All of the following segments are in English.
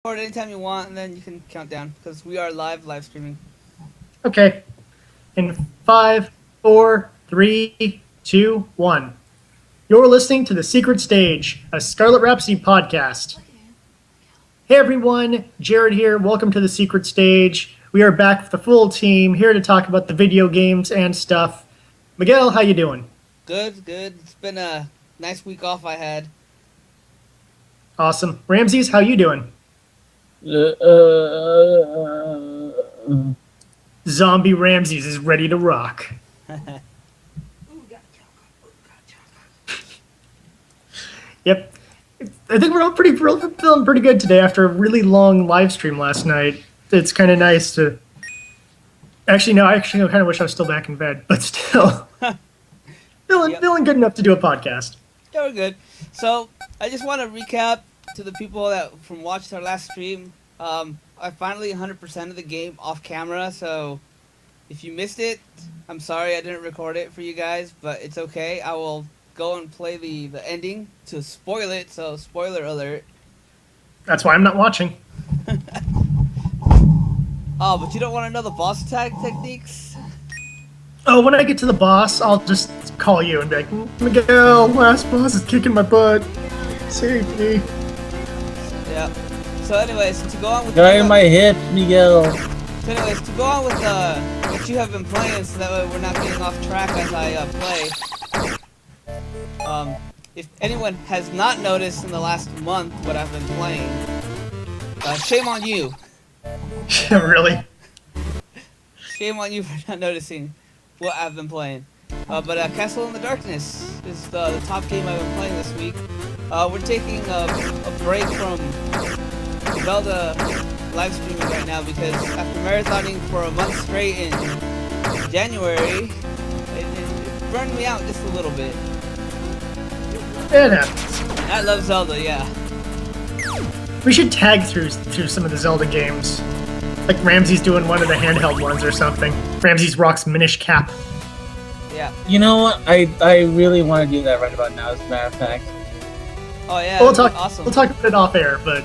Record anytime you want, and then you can count down because we are live streaming. Okay. In 5, 4, 3, 2, 1. You're listening to The Secret Stage, a Scarlet Rhapsody podcast. Hey everyone, Jared here. Welcome to The Secret Stage. We are back with the full team, here to talk about the video games and stuff. Miguel, how you doing? Good. It's been a nice week off I had. Awesome. Ramses, how you doing? Zombie Ramses is ready to rock. Yep. I think we're all feeling pretty good today after a really long live stream last night. It's kind of nice to... Actually, no, I kind of wish I was still back in bed, but still. Feeling good enough to do a podcast. Yeah, we're good. So, I just want to recap to the people that watched our last stream. I finally 100% of the game off camera, so if you missed it, I'm sorry I didn't record it for you guys, but it's okay. I will go and play the ending to spoil it, so spoiler alert. That's why I'm not watching. Oh, but you don't want to know the boss attack techniques? Oh, when I get to the boss, I'll just call you and be like, Miguel, last boss is kicking my butt. Save me. Yeah. So anyways, to go on with... Guy in my hip, Miguel. So anyways, to go on with what you have been playing, so that way we're not getting off track as I play. If anyone has not noticed in the last month what I've been playing, shame on you. Really? Shame on you for not noticing what I've been playing. But Castle in the Darkness is the top game I've been playing this week. We're taking a break from Zelda live streaming right now because after marathoning for a month straight in January, it burned me out just a little bit. It happens. I love Zelda, yeah. We should tag through some of the Zelda games. Like Ramses doing one of the handheld ones or something. Ramses rocks Minish Cap. Yeah. You know what? I really want to do that right about now, as a matter of fact. Oh yeah, We'll talk about it off air, but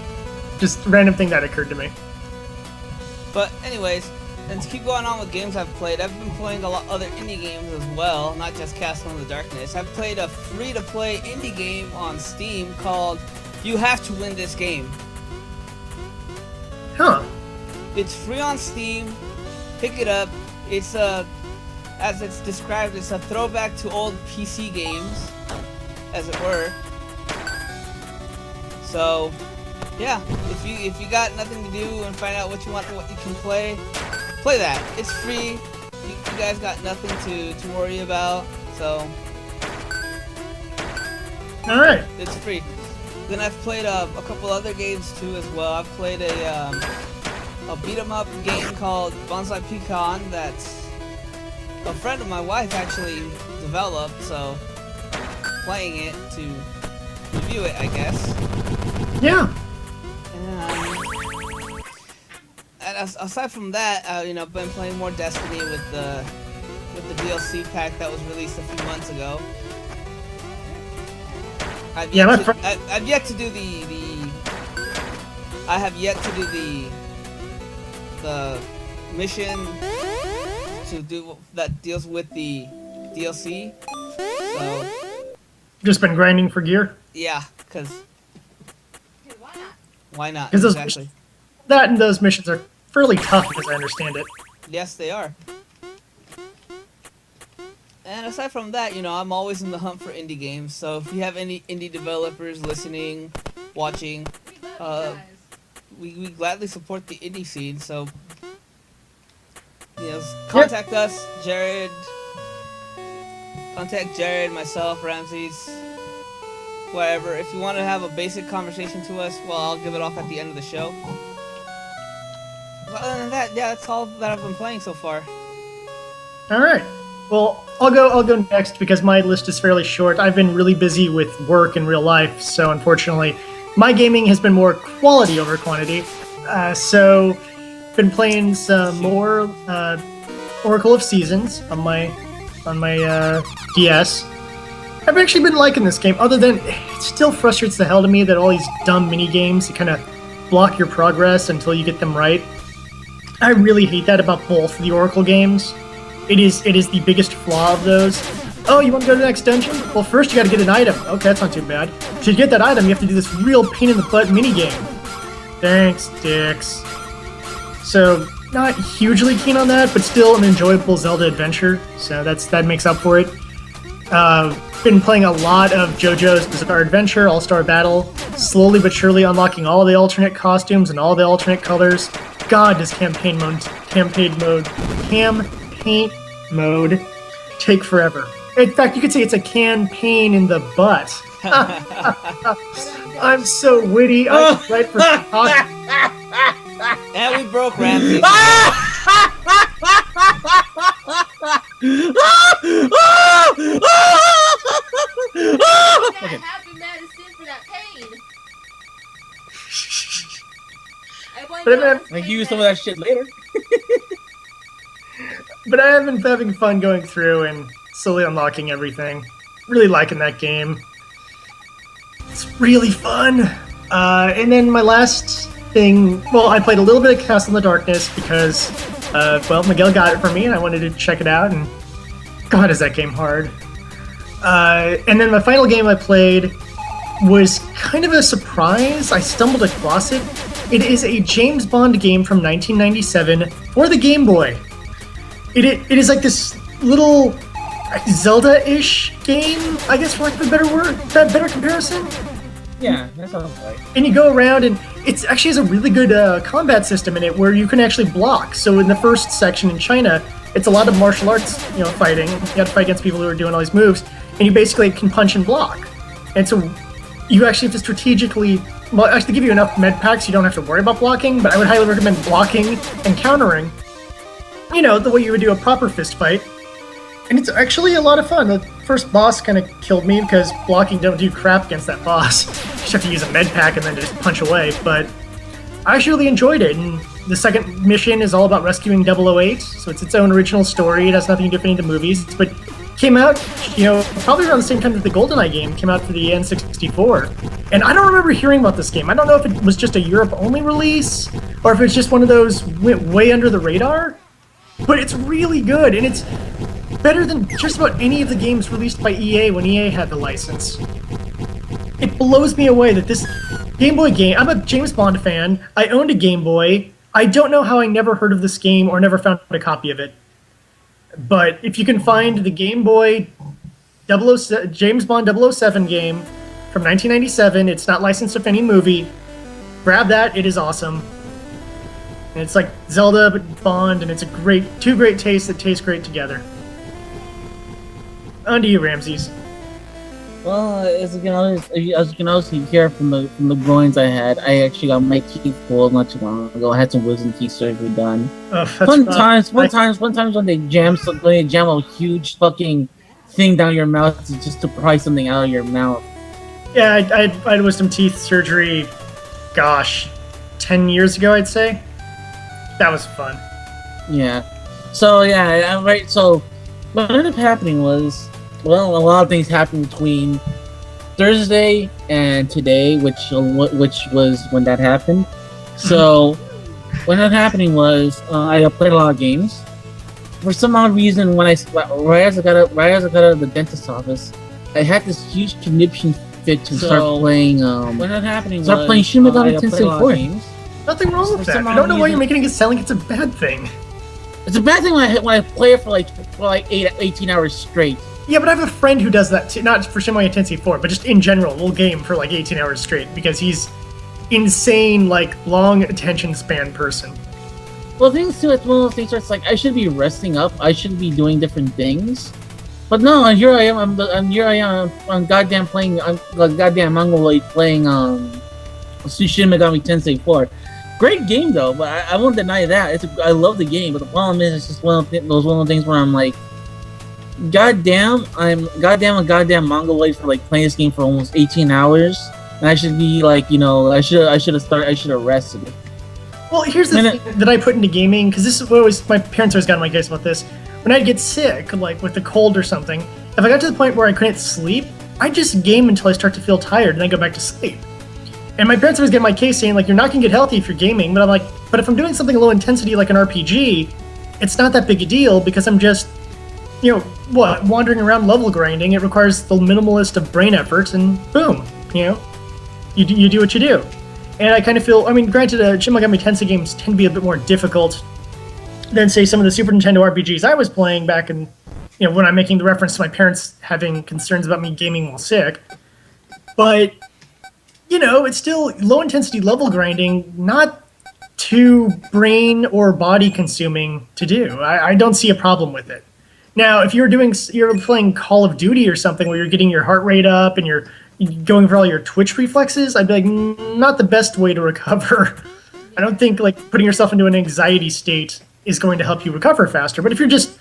just a random thing that occurred to me. But anyways, and to keep going on with games I've played, I've been playing a lot other indie games as well, not just Castle in the Darkness. I've played a free-to-play indie game on Steam called You Have to Win This Game. Huh. It's free on Steam. Pick it up. It's as it's described, it's a throwback to old PC games, as it were. So, yeah, if you got nothing to do and find out what you want, what you can play that. It's free. You guys got nothing to worry about. So, All right. it's free. Then I've played a couple other games too as well. I've played a beat 'em up game called Bonsai Pecan that's a friend of my wife actually developed, so playing it to review it, I guess. Yeah. And aside from that, I've been playing more Destiny with the DLC pack that was released a few months ago. I've yet to do the mission to do that deals with the DLC. So Just been grinding for gear. yeah, because why not? Because Exactly. that and those missions are fairly tough, as I understand it. Yes, they are. And aside from that, I'm always in the hunt for indie games. So if you have any indie developers listening, watching, we gladly support the indie scene. So, contact us, Jared. Contact Jared, myself, Ramses, whatever. If you want to have a basic conversation to us, well, I'll give it off at the end of the show. But other than that, yeah, that's all that I've been playing so far. All right. Well, I'll go next because my list is fairly short. I've been really busy with work in real life, so unfortunately, my gaming has been more quality over quantity. So, been playing some more Oracle of Seasons on my DS. I've actually been liking this game, other than it still frustrates the hell to me that all these dumb mini games, it kind of block your progress until you get them right. I really hate that about both the Oracle games. It is the biggest flaw of those. Oh, you want to go to the next dungeon? Well, first you got to get an item. Okay, that's not too bad. To get that item, you have to do this real pain-in-the-butt minigame. Thanks, dicks. So, not hugely keen on that, but still an enjoyable Zelda adventure, so that makes up for it. Been playing a lot of JoJo's Bizarre Adventure, All-Star Battle, slowly but surely unlocking all the alternate costumes and all the alternate colors. God, does campaign mode take forever. In fact, you could say it's a campaign in the butt. I'm so witty. I should write for And we broke Ramsey. Okay. Happy medicine for that pain. I can use some of that shit later. But I have been having fun going through and slowly unlocking everything. Really liking that game. It's really fun. And then my last thing, well, I played a little bit of Castle in the Darkness because, Miguel got it for me and I wanted to check it out, and God, is that game hard. And then my final game I played was kind of a surprise. I stumbled across it. It is a James Bond game from 1997 for the Game Boy. It is like this little Zelda-ish game, I guess, for lack of a better comparison. Yeah, that sounds right. And you go around, and it actually has a really good combat system in it where you can actually block. So in the first section in China, it's a lot of martial arts, fighting. You have to fight against people who are doing all these moves, and you basically can punch and block. And so you actually have to strategically, actually give you enough med packs, you don't have to worry about blocking, but I would highly recommend blocking and countering, the way you would do a proper fist fight. And it's actually a lot of fun. The first boss kind of killed me because blocking don't do crap against that boss. You just have to use a med pack and then just punch away, but I actually really enjoyed it. And the second mission is all about rescuing 008, so it's its own original story. It has nothing to do with any of the movies, but came out, probably around the same time that the GoldenEye game came out for the N64. And I don't remember hearing about this game. I don't know if it was just a Europe-only release, or if it's just one of those went way under the radar, but it's really good, and it's better than just about any of the games released by EA when EA had the license. It blows me away that this Game Boy game, I'm a James Bond fan, I owned a Game Boy, I don't know how I never heard of this game or never found a copy of it. But if you can find the Game Boy James Bond 007 game from 1997, it's not licensed with any movie, grab that, it is awesome. And it's like Zelda but Bond, and it's two great tastes that taste great together. On to you, Ramses. Well, as you can also hear from the groins I had, I actually got my teeth pulled not too long ago. I had some wisdom teeth surgery done. Sometimes when they jam a huge fucking thing down your mouth just to pry something out of your mouth. Yeah, I had wisdom teeth surgery, 10 years ago, I'd say. That was fun. Yeah. So, yeah, right, so what ended up happening was, a lot of things happened between Thursday and today, which was when that happened. So, what ended up happening was I played a lot of games. For some odd reason, right as I got out of the dentist's office, I had this huge conniption fit to start playing. What ended up happening was playing Shin Megami Tensei 4 games. Nothing wrong with that. I don't know why you're making it sound like it's a bad thing. It's a bad thing when I play it for 18 hours straight. Yeah, but I have a friend who does that too. Not for Shin Megami Tensei 4, but just in general, we'll game for 18 hours straight because he's insane, long attention span person. Well, things too, it's one of those things where it's I should be resting up, I should be doing different things. But no, here I am, I'm goddamn playing, I'm goddamn mongoloid playing Shin Megami Tensei 4. Great game though, but I won't deny that. I love the game, but the problem is it's just one of the things where I'm I'm a goddamn mongoloid for playing this game for almost 18 hours, and I should be I should have rested. Well, here's the thing that I put into gaming, because this is what my parents always got on my case about this. When I'd get sick, with a cold or something, if I got to the point where I couldn't sleep, I'd just game until I start to feel tired and then go back to sleep. And my parents always get my case saying, like, you're not going to get healthy if you're gaming. But I'm like, but if I'm doing something low intensity like an RPG, it's not that big a deal because I'm just, wandering around level grinding. It requires the minimalist of brain effort, and boom, you do what you do. And I kind of feel, granted, Shin Megami Tensei games tend to be a bit more difficult than, say, some of the Super Nintendo RPGs I was playing back in, when I'm making the reference to my parents having concerns about me gaming while sick. But, it's still low-intensity level grinding, not too brain or body consuming to do. I don't see a problem with it. Now, if you're playing Call of Duty or something where you're getting your heart rate up and you're going for all your twitch reflexes, I'd be like, not the best way to recover. I don't think putting yourself into an anxiety state is going to help you recover faster. But if you're just,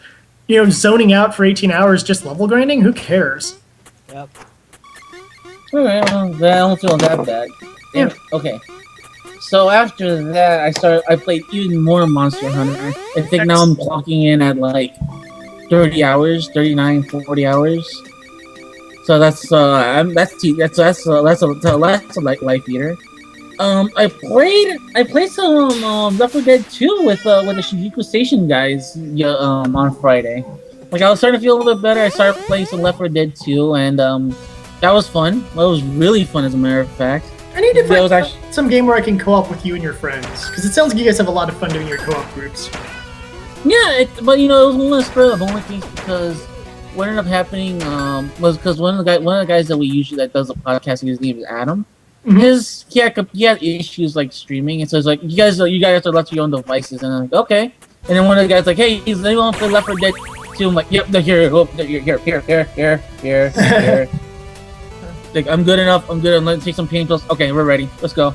zoning out for 18 hours just level grinding, who cares? Yep. Alright, well, I don't feel that bad. Yeah. Okay. So after that, I played even more Monster Hunter. I think now I'm clocking in at 30 hours, 39, 40 hours. So that's a life eater. I played some Left 4 Dead 2 with the Shinjuku Station guys on Friday. I was starting to feel a little bit better. I started playing some Left 4 Dead 2, and that was fun. That was really fun, as a matter of fact. I need to find some game where I can co-op with you and your friends, because it sounds like you guys have a lot of fun doing your co-op groups. Yeah, but it was one of the spur of the moment things, because what ended up happening was because one of the guys that does the podcast, his name is Adam. Mm-hmm. He had issues streaming, and so it's you guys have to let your own devices, and I'm like, okay. And then one of the guys hey, does anyone want to play Left 4 Dead 2? I'm like, yep, here. I'm good enough. I'm good. Let's take some pain pills. Okay, we're ready. Let's go.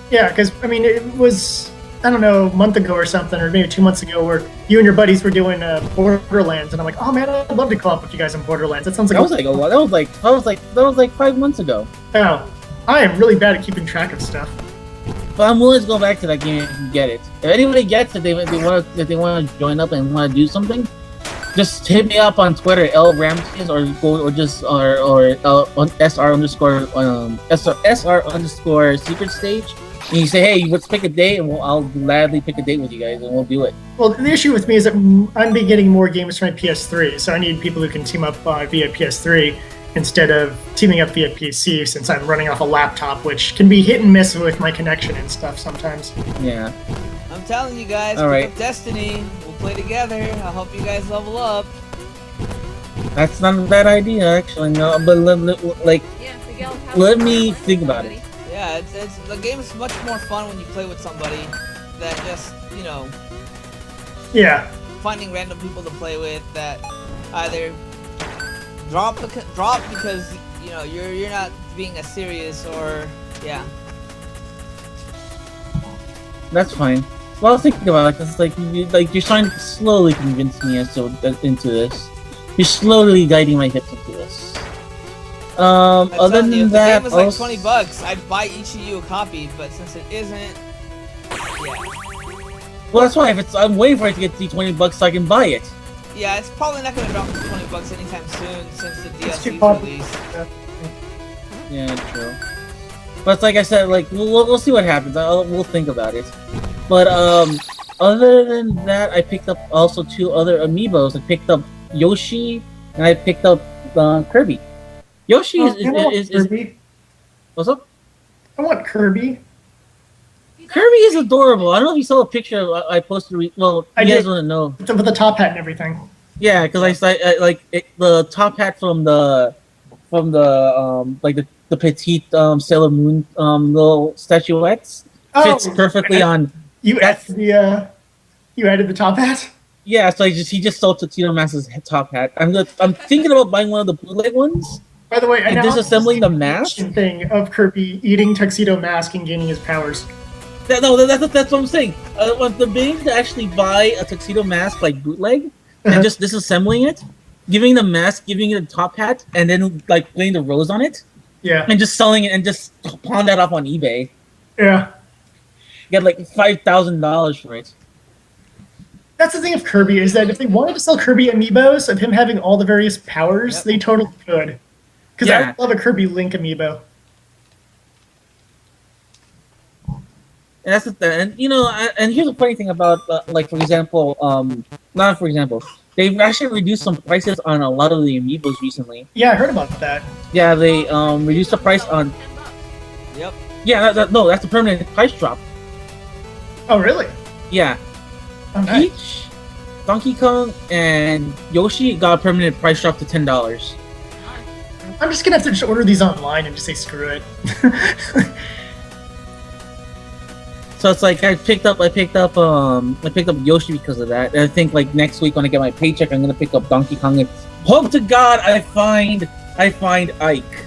Yeah, because it was, I don't know, a month ago or something, or maybe 2 months ago, where you and your buddies were doing Borderlands, and I'm like, oh man, I'd love to co-op with you guys in Borderlands. That sounds like that was like 5 months ago. Oh, I am really bad at keeping track of stuff. But I'm willing to go back to that game and get it. If anybody gets it, they want to join up and want to do something, just hit me up on Twitter, LRamses, on SR_SR_ secret stage. And you say, hey, let's pick a date, and I'll gladly pick a date with you guys, and we'll do it. Well, the issue with me is that I'm getting more games for my PS3, so I need people who can team up via PS3 instead of teaming up via PC, since I'm running off a laptop, which can be hit and miss with my connection and stuff sometimes. Yeah. I'm telling you guys, all right. Pick up Destiny. We'll play together. I'll help you guys level up. That's not a bad idea, actually. No, but let me think about it. Yeah, the game is much more fun when you play with somebody than just finding random people to play with that either drop because you're not being as serious, or That's fine. Well, I'll think about it, because you're trying to slowly convince me into this. You're slowly guiding my hips into this. Other than that, the game was $20. I'd buy each of you a copy, but since it isn't, Well, that's why I'm waiting for it to get to $20 so I can buy it. Yeah, it's probably not gonna drop to $20 anytime soon since the DLC's released. Yeah, true. But like I said, we'll see what happens. We'll think about it. But other than that, I picked up also 2 other amiibos. I picked up Yoshi and I picked up Kirby. Yoshi is Kirby. What's up? I want Kirby. Kirby is adorable. I don't know if you saw a picture I posted. You guys want to know with the top hat and everything. Yeah, because the top hat from the petite Sailor Moon little statuettes fits perfectly on. You added the top hat. Yeah, so he just sold Tuxedo Mask's top hat. I'm thinking about buying one of the bootleg ones. By the way, and disassembling the mask thing of Kirby eating Tuxedo Mask and gaining his powers. That's what I'm saying. The ability to actually buy a Tuxedo Mask bootleg and just disassembling it, giving the mask, giving it a top hat, and then putting the rose on it. Yeah. And just selling it and just pawn that off on eBay. Yeah. Get $5,000 for it. That's the thing of Kirby, is that if they wanted to sell Kirby amiibos of him having all the various powers, they totally could. Because I would love a Kirby Link amiibo. And that's the thing. And and here's the funny thing about like, for example, not for example, they've actually reduced some prices on a lot of the amiibos recently. Yeah, I heard about that. Yeah, they reduced the price on. Yep. Yeah, no, that's a permanent price drop. Oh, really? Yeah, Oh, nice. Peach, Donkey Kong, and Yoshi got a permanent price drop to $10. I'm just gonna have to just order these online and just say screw it. So it's like I picked up Yoshi because of that. And I think like next week when I get my paycheck, I'm gonna pick up Donkey Kong and hope to God I find Ike.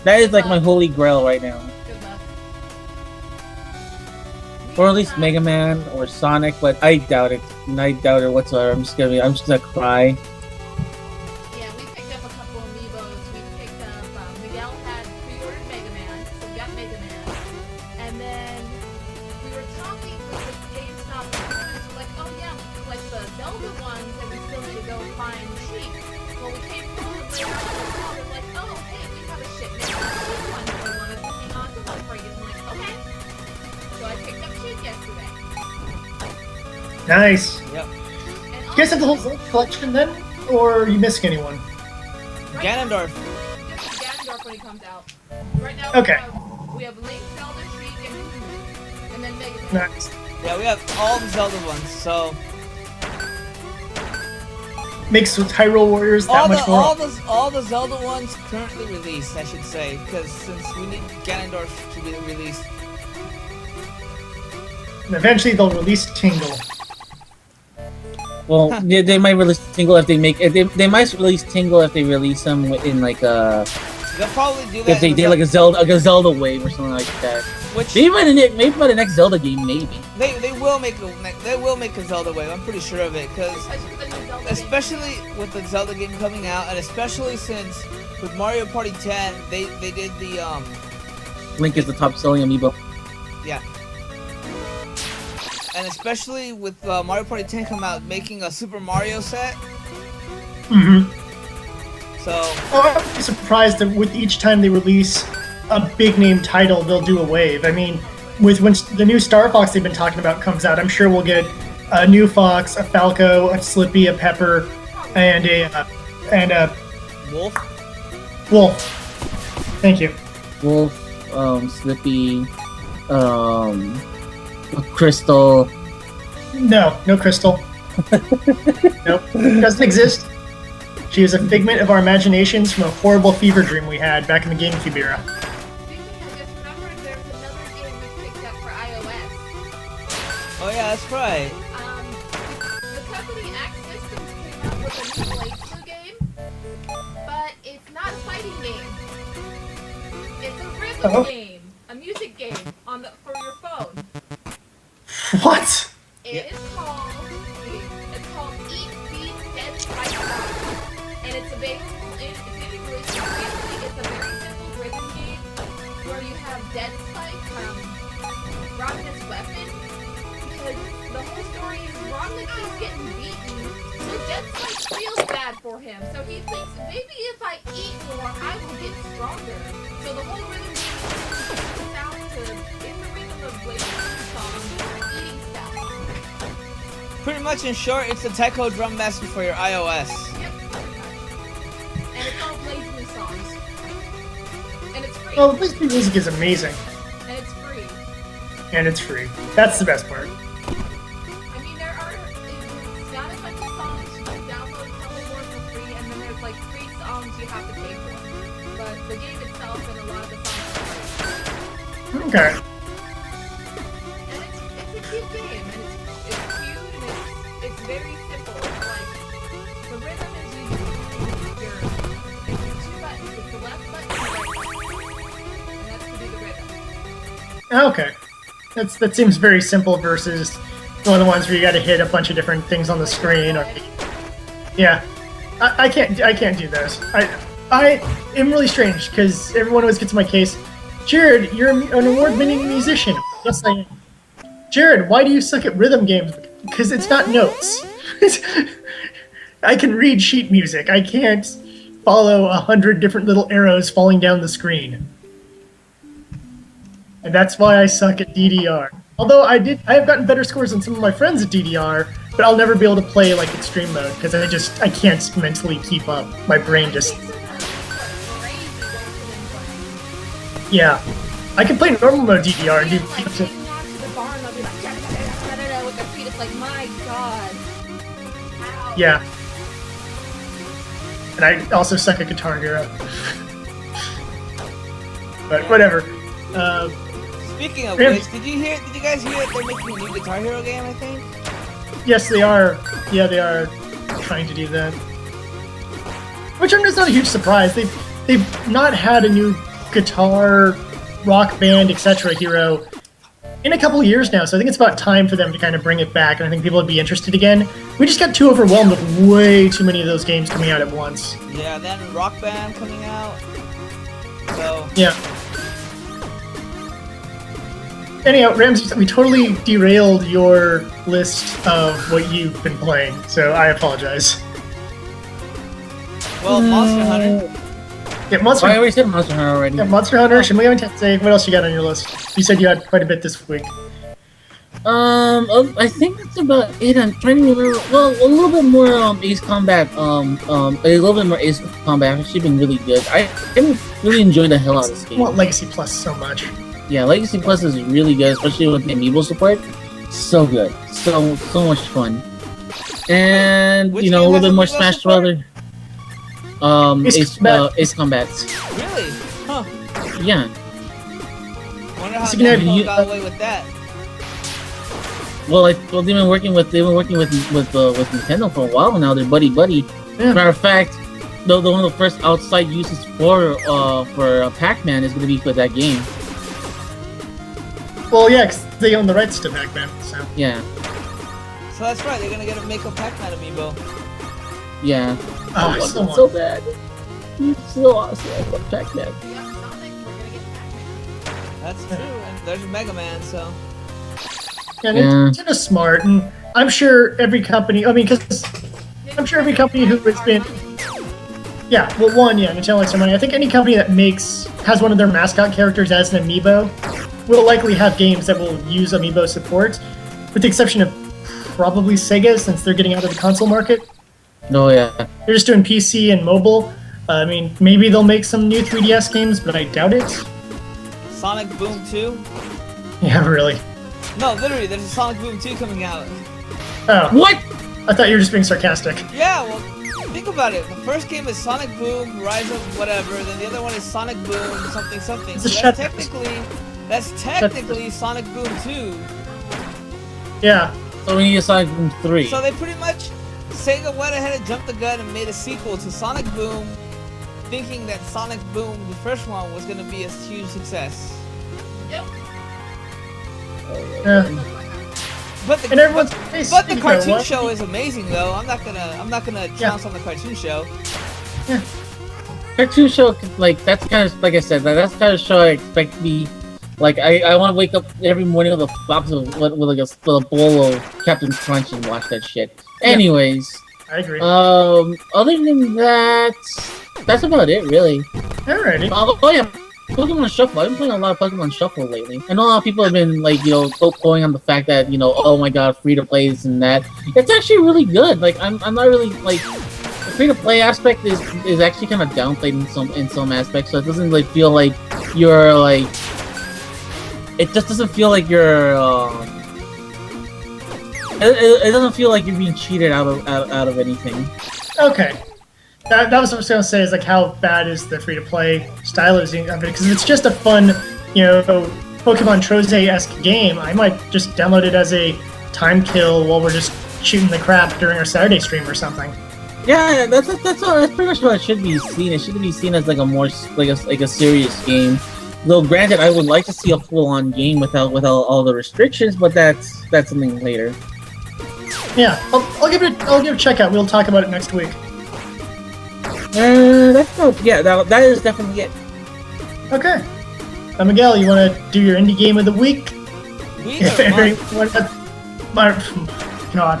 That is like my holy grail right now. Good luck. Or at least Mega Man or Sonic, but I doubt it. I doubt it whatsoever. I'm just gonna cry. Yeah, we picked up a couple amiibos. We picked up, Miguel had pre-ordered Mega Man, so we got Mega Man. And then we were talking with the GameStop owners, like, oh yeah, like the Zelda ones that we still need to go find cheap. Well, we came home and later on in the call, they're like, oh, hey, we have a shipment of cheap ones if you want us to hang on to one for you. I'm like, okay. So I picked up cheap yesterday. Nice. Yep. And You guys have the whole Zelda collection then, or are you missing anyone? Ganondorf. Just Ganondorf when he comes out. Right now, Okay. we have Link, Zelda, Sheik, and then Mega Man. Nice. Yeah, we have all the Zelda ones. So Makes with Hyrule Warriors that all much the more. all the Zelda ones currently released, I should say, because since we need Ganondorf to be released. And eventually they'll release Tingle. Well, they might release Tingle if they make. They might release Tingle if they release them in like They'll probably do that. if they did like a Zelda wave or something like that. which Maybe by the next Zelda game, maybe. they will make a Zelda wave. I'm pretty sure of it, because especially with the Zelda game coming out, and especially since with Mario Party 10, they did the Link is the top selling amiibo. yeah. And especially with Mario Party 10 come out, making a Super Mario set. Mm-hmm. So Oh, I'm really surprised that with each time they release a big name title, they'll do a wave. I mean, with when the new Star Fox they've been talking about comes out, I'm sure we'll get a new Fox, a Falco, a Slippy, a Pepper, and a Wolf. Wolf. Thank you. Wolf, Slippy, Crystal. No Crystal. Nope, doesn't exist. She is a figment of our imaginations from a horrible fever dream we had back in the GameCube era. Speaking, I just remembered there's another game we picked up for iOS. Oh yeah, that's right. The company Axe Systems came out with a new Blade game, but it's not a fighting game. It's a rhythm game, a music game for your phone. What? It's called Eat Beat Dead Spice, and it's available in English. Basically, it's a very simple rhythm game where you have Dead Spike, Robin's weapon, because the whole story is Robin keeps getting beaten, so Dead Spike feels bad for him. So he thinks, maybe if I eat more, I will get stronger. So the whole rhythm game comes out to, in the rhythm of Blade song, eating stuff. Pretty much in short, it's the Taiko Drum Master for your iOS. Yep. And it's all Blade's new songs. And it's free. Well, the PlayStation music is amazing, And it's free. and it's free. That's the best part. I mean, it's got a bunch of songs. You can download a couple more for free, and then there's like 3 songs you have to pay for. But the game itself and a lot of the songs are free. Okay. And it's a cute game, and it's cute, and it's very simple. It's like, the rhythm is it's 2 buttons. It's the left button and the right button. And that's to do the rhythm. Okay. That seems very simple versus one of the ones where you got to hit a bunch of different things on the screen. Or yeah, I can't do those. I am really strange because everyone always gets in my case. Jared, you're an award-winning musician. Yes, I am. Jared, why do you suck at rhythm games? Because it's not notes. I can read sheet music. I can't follow 100 different little arrows falling down the screen. And that's why I suck at DDR. Although I have gotten better scores than some of my friends at DDR, but I'll never be able to play like extreme mode because I can't mentally keep up. My brain just yeah. I can play normal mode DDR and do. Like, walk to the bar and they'll be like da-da-da-da-da-da with their feet. It's like, my God. Ow. Yeah. And I also suck at Guitar Hero. But whatever. Speaking of which, did you guys hear that they're making a new Guitar Hero game, I think? Yes, they are. Yeah, they are trying to do that. Which I'm just not a huge surprise. They've not had a new guitar, rock band, etc. hero in a couple of years now, so I think it's about time for them to kind of bring it back, and I think people would be interested again. We just got too overwhelmed with way too many of those games coming out at once. Yeah, then Rock Band coming out. So yeah. Anyhow, Ramsey, we totally derailed your list of what you've been playing, so I apologize. Well, Monster Hunter. Yeah, Monster I already said Monster Hunter already. Yeah, Monster Hunter, Shin Megami Tensei. What else you got on your list? You said you had quite a bit this week. I think that's about it. I'm trying to remember. Well, a little bit more Ace Combat. A little bit more Ace Combat. It's actually been really good. I really enjoyed the hell out of this I game. want Legacy Plus so much. Yeah, Legacy Plus is really good, especially with the amiibo support. So good, so much fun. And Which you know, a game little bit has more amiibo Smash support? Brother. Ace Combat. Really? Huh. Yeah. Wonder how So you can have Nintendo you- got away with that. Well, they've been working with Nintendo for a while now. They're buddy. Yeah. Matter of fact, one of the first outside uses for Pac-Man is going to be for that game. Well, yeah, because they own the rights to Pac-Man, so. Yeah, So that's right, they're gonna get a Mako Pac-Man amiibo. yeah. Oh, I want still it want so bad. It's so awesome. I love Pac-Man. Yep, Sonic, we're gonna get Pac-Man. That's true, and there's Mega Man, so. Yeah, Yeah. Nintendo's smart, and I'm sure every company, because I'm sure every company who has been, yeah, well, Nintendo likes their money. I think any company that has one of their mascot characters as an amiibo will likely have games that will use amiibo support, with the exception of probably Sega, since they're getting out of the console market. Oh yeah. They're just doing PC and mobile. I mean, maybe they'll make some new 3DS games, but I doubt it. Sonic Boom 2? Yeah, really. No, literally, there's a Sonic Boom 2 coming out. Oh, What? I thought you were just being sarcastic. Yeah, well, think about it. The first game is Sonic Boom, Rise of whatever, then the other one is Sonic Boom, something. It's So a that's shut- technically Sonic Boom 2. Yeah. So we need a Sonic Boom 3. So they pretty much, Sega went ahead and jumped the gun and made a sequel to Sonic Boom, thinking that Sonic Boom, the first one, was going to be a huge success. Yep. Yeah. But the, And everyone's but the you know cartoon what? show is amazing, though. I'm not gonna trounce on the cartoon show. Cartoon show, like, that's kind of, like I said, that's kind of show I expect to be, like, I want to wake up every morning with a box of, with a bowl of Captain Crunch and watch that shit. Anyways, I agree. other than that, that's about it, really. Alrighty. Oh yeah, Pokemon Shuffle. I've been playing a lot of Pokemon Shuffle lately. I know a lot of people have been, like, you know, going on the fact that, you know, oh my god, free to play this and that. It's actually really good. Like, I'm not really, like, the free to play aspect is actually kind of downplayed in some aspects, so it doesn't, like, feel like you're, like, it just doesn't feel like you're it doesn't feel like you're being cheated out of anything. Okay. That was what I was going to say, is like, how bad is the free-to-play style of it? Because if it's just a fun, you know, Pokemon Troze-esque game, I might just download it as a time kill while we're just shooting the crap during our Saturday stream or something. Yeah, that's pretty much how it should be seen. It should be seen as like a more like a serious game. Though granted, I would like to see a full-on game without all the restrictions, but that's something later. Yeah, I'll give it a check out. We'll talk about it next week. That's not, yeah, that is definitely it. Okay. Miguel, you want to do your indie game of the week? Week or month? God.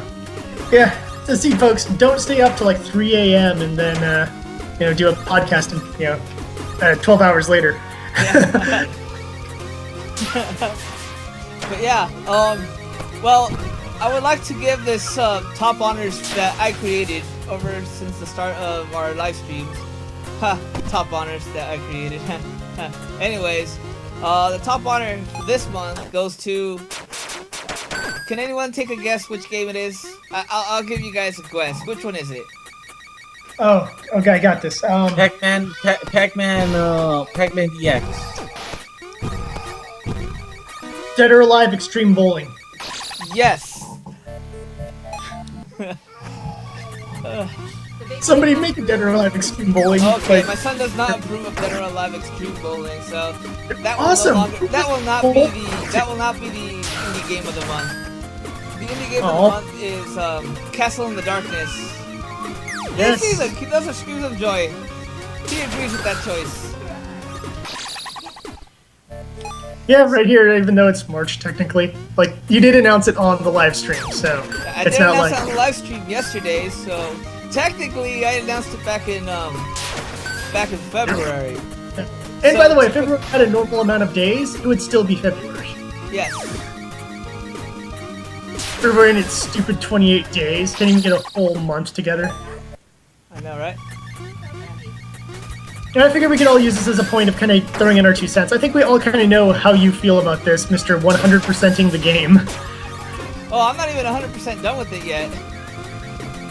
Yeah. So see, folks, don't stay up till like 3 a.m. and then you know, do a podcast and, you know, 12 hours later. Yeah. But yeah, well, I would like to give this top honors that I created over since the start of our live streams. Ha, top honors that I created. Anyways, the top honor for this month goes to... Can anyone take a guess which game it is? I'll give you guys a guess. Which one is it? Oh, okay, I got this. Pac-Man DX. Dead or Alive Extreme Bowling. Yes! Somebody make a Dead or Alive Extreme Bowling. Okay, like, my son does not approve of Dead or Alive Extreme Bowling, so that will awesome. no longer, that will not be the indie game of the month. The indie game of the month is Castle in the Darkness. Yes. He does a screams of joy. He agrees with that choice. Yeah, right here, even though it's March technically. Like, you did announce it on the live stream, so I it's did not announce like... it on the live stream yesterday, so technically I announced it back in February. And by the way, if February had a normal amount of days, it would still be February. Yes. February in its stupid 28 days, can't even get a full month together. I know, right? And I figured we could all use this as a point of kind of throwing in our 2 cents. I think we all kind of know how you feel about this, Mr. 100%ing the game. Oh, I'm not even 100% done with it yet.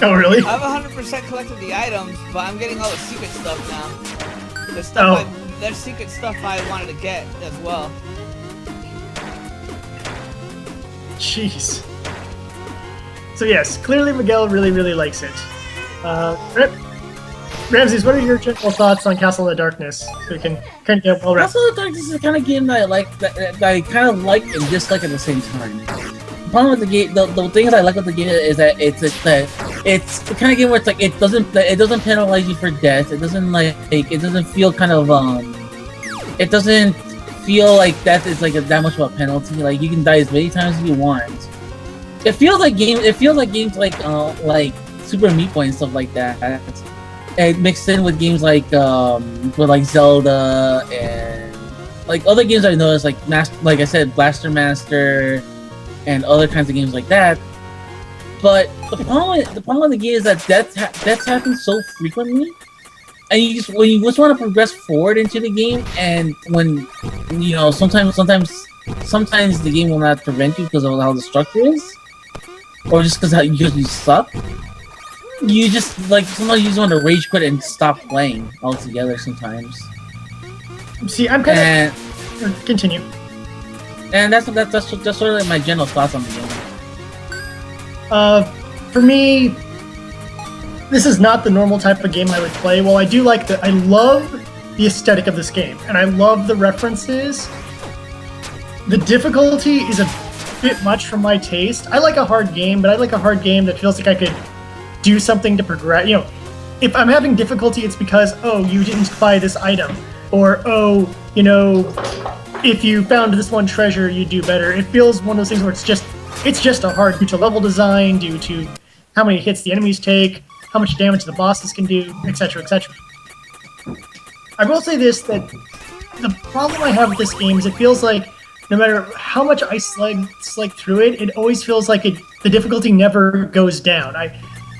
Oh, really? I've 100% collected the items, but I'm getting all the secret stuff now. There's secret stuff I wanted to get as well. Jeez. So yes, clearly Miguel really, really likes it. Ramses, what are your general thoughts on Castle in the Darkness? So we can kind of get well wrapped. Castle in the Darkness is the kind of game that I like, that I kind of like and dislike at the same time. The problem with the game, the things I like with the game is that it's the kind of game where it's like it doesn't penalize you for death. It doesn't it doesn't feel kind of it doesn't feel like death is like that much of a penalty. Like you can die as many times as you want. It feels like games like Super Meat Boy and stuff like that. And mixed in with games like Zelda and like other games I know is like I said, Blaster Master and other kinds of games like that. But the problem with the game is that deaths happen so frequently, and when you just want to progress forward into the game, and when sometimes the game will not prevent you because of how the structure is, or just because you suck. You just sometimes you just want to rage quit and stop playing altogether. Sometimes. See, I'm kind of continue. And that's sort of like my general thoughts on the game. For me, this is not the normal type of game I would play. Well, I love the aesthetic of this game, and I love the references. The difficulty is a bit much for my taste. I like a hard game, but I like a hard game that feels like I could do something to progress. If I'm having difficulty, it's because, oh, you didn't buy this item, or oh, if you found this one treasure, you do better. It feels one of those things where it's just a hard due to level design, due to how many hits the enemies take, how much damage the bosses can do, etc., etc. I will say this, that the problem I have with this game is it feels like no matter how much I slug through it, it always feels like the difficulty never goes down.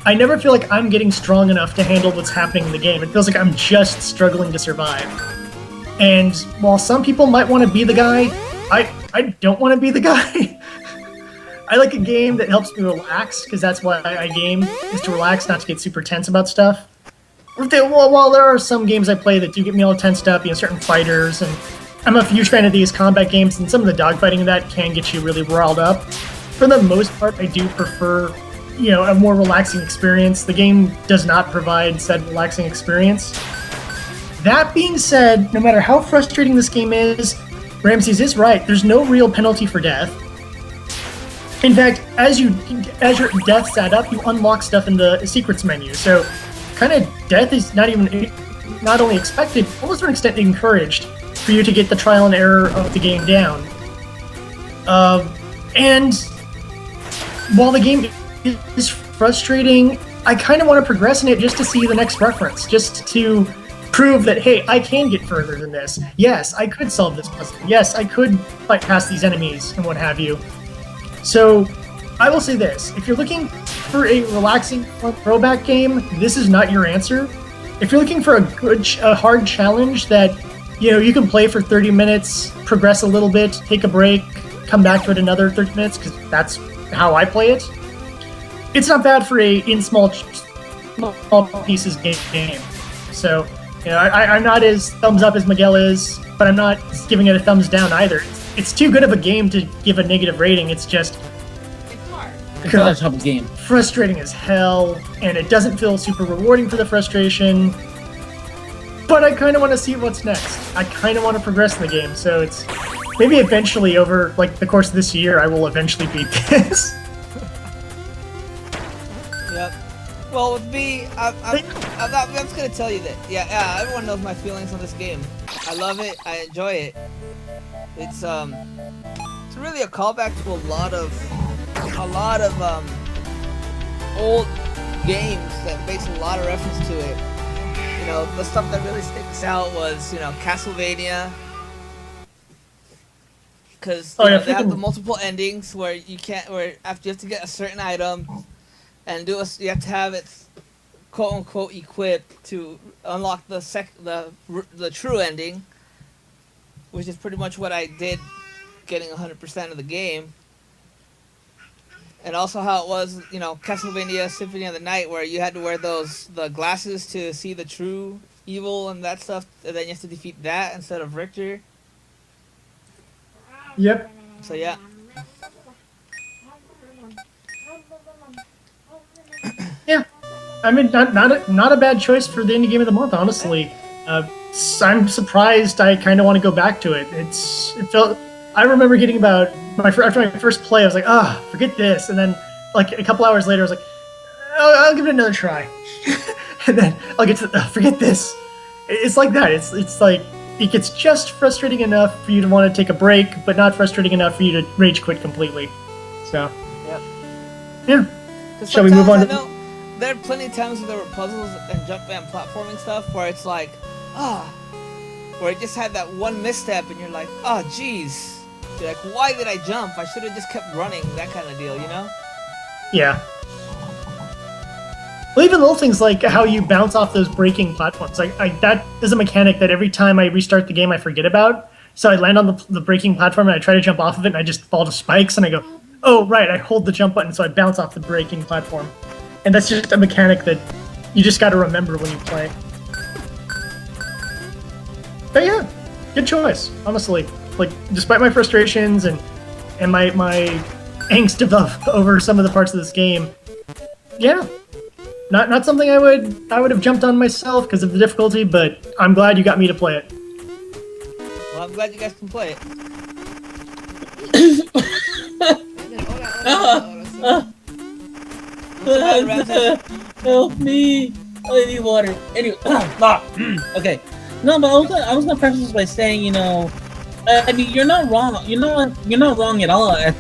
I never feel like I'm getting strong enough to handle what's happening in the game. It feels like I'm just struggling to survive. And while some people might want to be the guy, I don't want to be the guy. I like a game that helps me relax, because that's why I game, is to relax, not to get super tense about stuff. While there are some games I play that do get me all tensed up, certain fighters, and I'm a huge fan of these combat games, and some of the dogfighting in that can get you really riled up. For the most part, I do prefer, a more relaxing experience. The game does not provide said relaxing experience. That being said, no matter how frustrating this game is, Ramses is right. There's no real penalty for death. In fact, as your deaths add up, you unlock stuff in the secrets menu. So, kind of death is not only expected, almost to an extent encouraged for you to get the trial and error of the game down. And while the game is frustrating, I kind of want to progress in it just to see the next reference, just to prove that, hey, I can get further than this. Yes, I could solve this puzzle. Yes, I could fight past these enemies and what have you. So I will say this. If you're looking for a relaxing throwback game, this is not your answer. If you're looking for a hard challenge that, you can play for 30 minutes, progress a little bit, take a break, come back to it another 30 minutes, because that's how I play it, it's not bad for in small pieces game. So, I'm not as thumbs up as Miguel is, but I'm not giving it a thumbs down either. It's too good of a game to give a negative rating. It's just... It's hard. It's not a tough game. Frustrating as hell, and it doesn't feel super rewarding for the frustration. But I kind of want to see what's next. I kind of want to progress in the game, so it's... Maybe eventually, over the course of this year, I will eventually beat this. Yep. Well, with me, I'm just gonna tell you that. Yeah, everyone knows my feelings on this game. I love it. I enjoy it. It's really a callback to a lot of old games that makes a lot of reference to it. The stuff that really sticks out was Castlevania. Because they have the multiple endings where after you have to get a certain item and you have to have it quote unquote equipped to unlock the true ending, which is pretty much what I did, getting 100% of the game. And also how it was, Castlevania Symphony of the Night, where you had to wear the glasses to see the true evil and that stuff, and then you have to defeat that instead of Richter. Yep. So yeah. Yeah. I mean, not a bad choice for the indie game of the month, honestly. I'm surprised. I kind of want to go back to it. It felt. I remember getting about after my first play, I was like, forget this, and then a couple hours later, I was like, I'll give it another try, and then I'll get to forget this. It's like that. It's like. It gets just frustrating enough for you to want to take a break, but not frustrating enough for you to rage quit completely. So, yep. Yeah. Shall we move on? There are plenty of times where there were puzzles and jump and platforming stuff where it's like, where it just had that one misstep and you're like, jeez. You're like, why did I jump? I should have just kept running, that kind of deal, Yeah. Well, even little things like how you bounce off those breaking platforms. That is a mechanic that every time I restart the game I forget about. So I land on the breaking platform and I try to jump off of it and I just fall to spikes and I go, oh, right, I hold the jump button so I bounce off the breaking platform. And that's just a mechanic that you just got to remember when you play. But yeah, good choice, honestly. Despite my frustrations and my angst over some of the parts of this game, yeah. Not something I would have jumped on myself because of the difficulty, but I'm glad you got me to play it. Well, I'm glad you guys can play it. Help me! I need water. Anyway, okay. No, but I was gonna preface this by saying, I mean, you're not wrong. You're not wrong at all at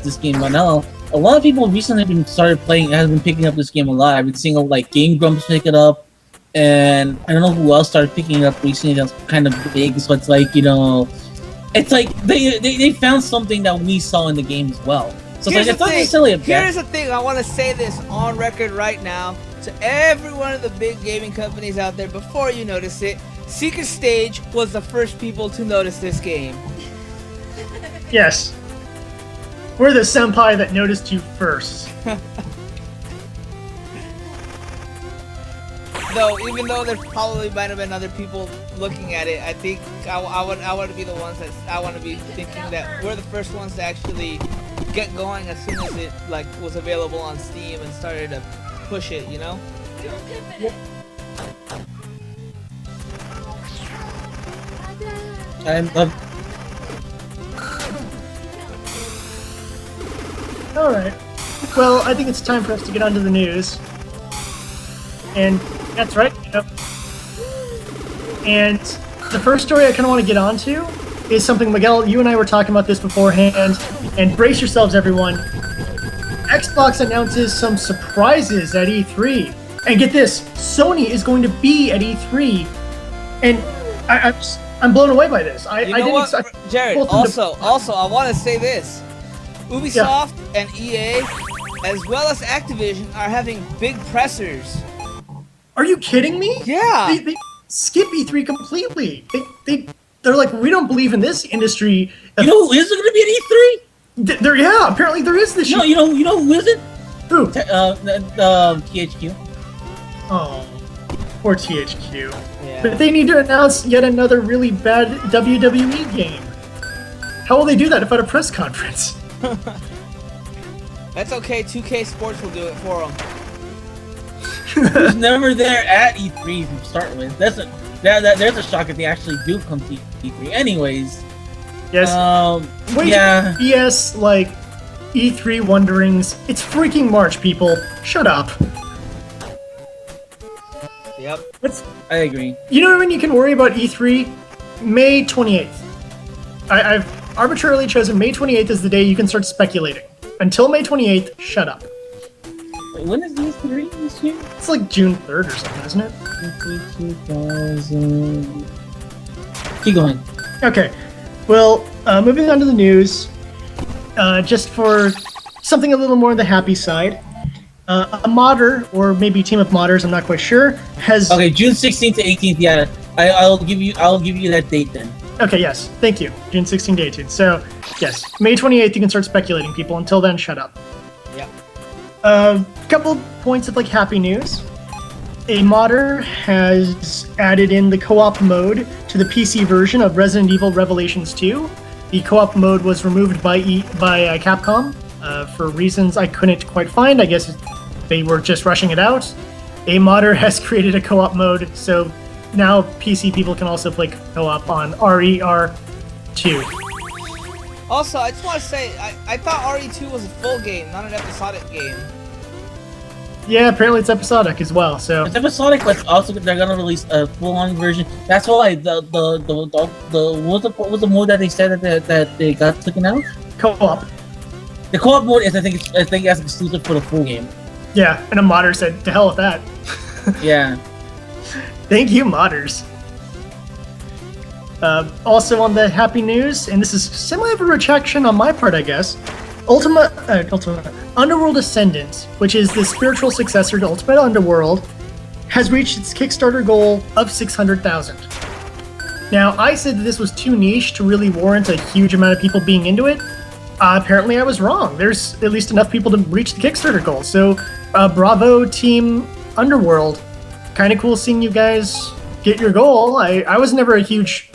this game, Manel. A lot of people recently have been picking up this game a lot. I've been seeing Game Grumps pick it up, and I don't know who else started picking it up recently that's kind of big. So it's like, it's like they found something that we saw in the game as well. So it's not necessarily a bad. Here's the thing. I want to say this on record right now to every one of the big gaming companies out there. Before you notice it, Secret Stage was the first people to notice this game. Yes. We're the senpai that noticed you first. Even though there probably might have been other people looking at it, I think I want to be the ones that I want to be thinking that we're the first ones to actually get going as soon as it was available on Steam and started to push it, Yep. Alright. Well, I think it's time for us to get on to the news. And that's right. And the first story I kind of want to get onto is something, Miguel, you and I were talking about this beforehand, and brace yourselves, everyone. Xbox announces some surprises at E3, And get this, Sony is going to be at E3, and I'm blown away by this. You know what, Jared? Also, I want to say this: Ubisoft and EA, as well as Activision, are having big pressers. Are you kidding me? Yeah. They skip E3 completely. They're like, we don't believe in this industry. You know who isn't going to be at E3? Apparently there is this. No, you know who isn't? Who? THQ. Oh, poor THQ. Yeah. But they need to announce yet another really bad WWE game. How will they do that at a press conference? That's okay. 2K Sports will do it for them. Who's never there at E3 to start with. There's a shock if they actually do come to E3. Anyways. Yes. Yeah. BS like E3 wonderings. It's freaking March, people. Shut up. Yep. I agree. You know when you can worry about E3? May 28th. I've arbitrarily chosen May 28th as the day you can start speculating. Until May 28th, shut up. Wait, when is E3 this year? It's like June 3rd or something, isn't it? 2000. Keep going. Okay. Well, moving on to the news. Just for something a little more on the happy side. A modder, or maybe team of modders, I'm not quite sure, has... Okay, June 16th to 18th, yeah. I'll give you that date then. Okay, yes. Thank you. June 16th to 18th. So, yes. May 28th, you can start speculating, people. Until then, shut up. Yep. Couple points of, like, happy news. A modder has added in the co-op mode to the PC version of Resident Evil Revelations 2. The co-op mode was removed by Capcom for reasons I couldn't quite find. I guess they were just rushing it out. A modder has created a co-op mode, so now PC people can also play co-op on RER2. Also, I just want to say, I thought RE2 was a full game, not an episodic game. Yeah, apparently it's episodic as well. So it's episodic, but also they're gonna release a full-on version. That's why what was the mode that they said that they got taken out? Co-op. The co-op mode is I think that's exclusive for the full game. Yeah, and a modder said, "To hell with that." Yeah. Thank you, modders. Also on the happy news, and this is similar of a retraction on my part, I guess. Underworld Ascendant, which is the spiritual successor to Ultimate Underworld, has reached its Kickstarter goal of 600,000. Now, I said that this was too niche to really warrant a huge amount of people being into it. Apparently, I was wrong. There's at least enough people to reach the Kickstarter goal. So, bravo, Team Underworld. Kind of cool seeing you guys get your goal. I was never a huge...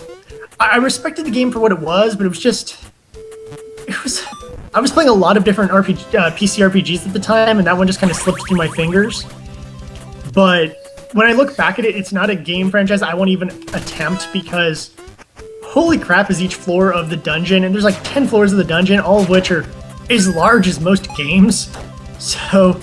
I respected the game for what it was, but it was just... I was playing a lot of different PC RPGs at the time, and that one just kind of slipped through my fingers. But when I look back at it, it's not a game franchise I won't even attempt, because holy crap is each floor of the dungeon, and there's like 10 floors of the dungeon, all of which are as large as most games. So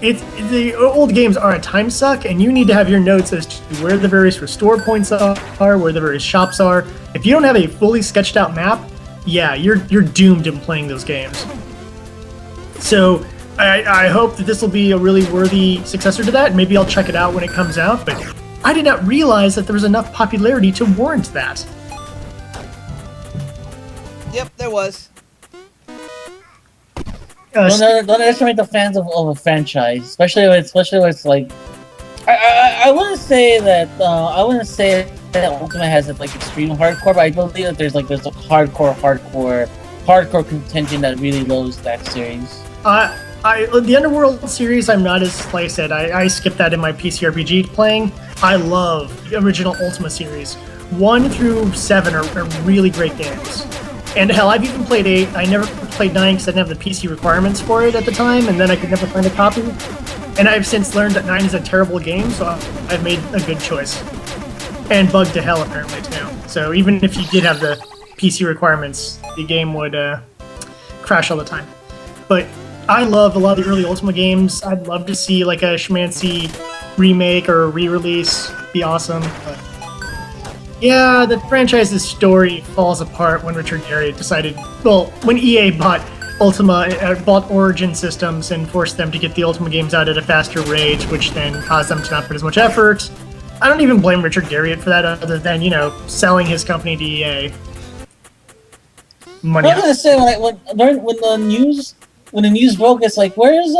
the old games are a time suck, and you need to have your notes as to where the various restore points are, where the various shops are. If you don't have a fully sketched out map, yeah, you're doomed in playing those games. So I hope that this will be a really worthy successor to that. Maybe I'll check it out when it comes out, but I did not realize that there was enough popularity to warrant that. Yep, there was. Don't underestimate the fans of a franchise, especially when it's like. I wouldn't say that Ultimate has like extreme hardcore, but I believe that there's a hardcore contingent that really loves that series. The Underworld series, I'm not as, like I said, I skipped that in my PC RPG playing. I love the original Ultima series. 1 through 7 are really great games. And hell, I've even played 8. I never played 9 because I didn't have the PC requirements for it at the time, and then I could never find a copy. And I've since learned that 9 is a terrible game, so I've made a good choice. And bugged to hell, apparently, too. So even if you did have the PC requirements, the game would crash all the time. But I love a lot of the early Ultima games. I'd love to see like a Schmancy remake or a re-release. Be awesome. But yeah, the franchise's story falls apart when Richard Garriott decided... Well, when EA bought Ultima bought Origin Systems and forced them to get the Ultima games out at a faster rate, which then caused them to not put as much effort. I don't even blame Richard Garriott for that, other than, selling his company to EA. Money. I was gonna say when the news broke, it's like where's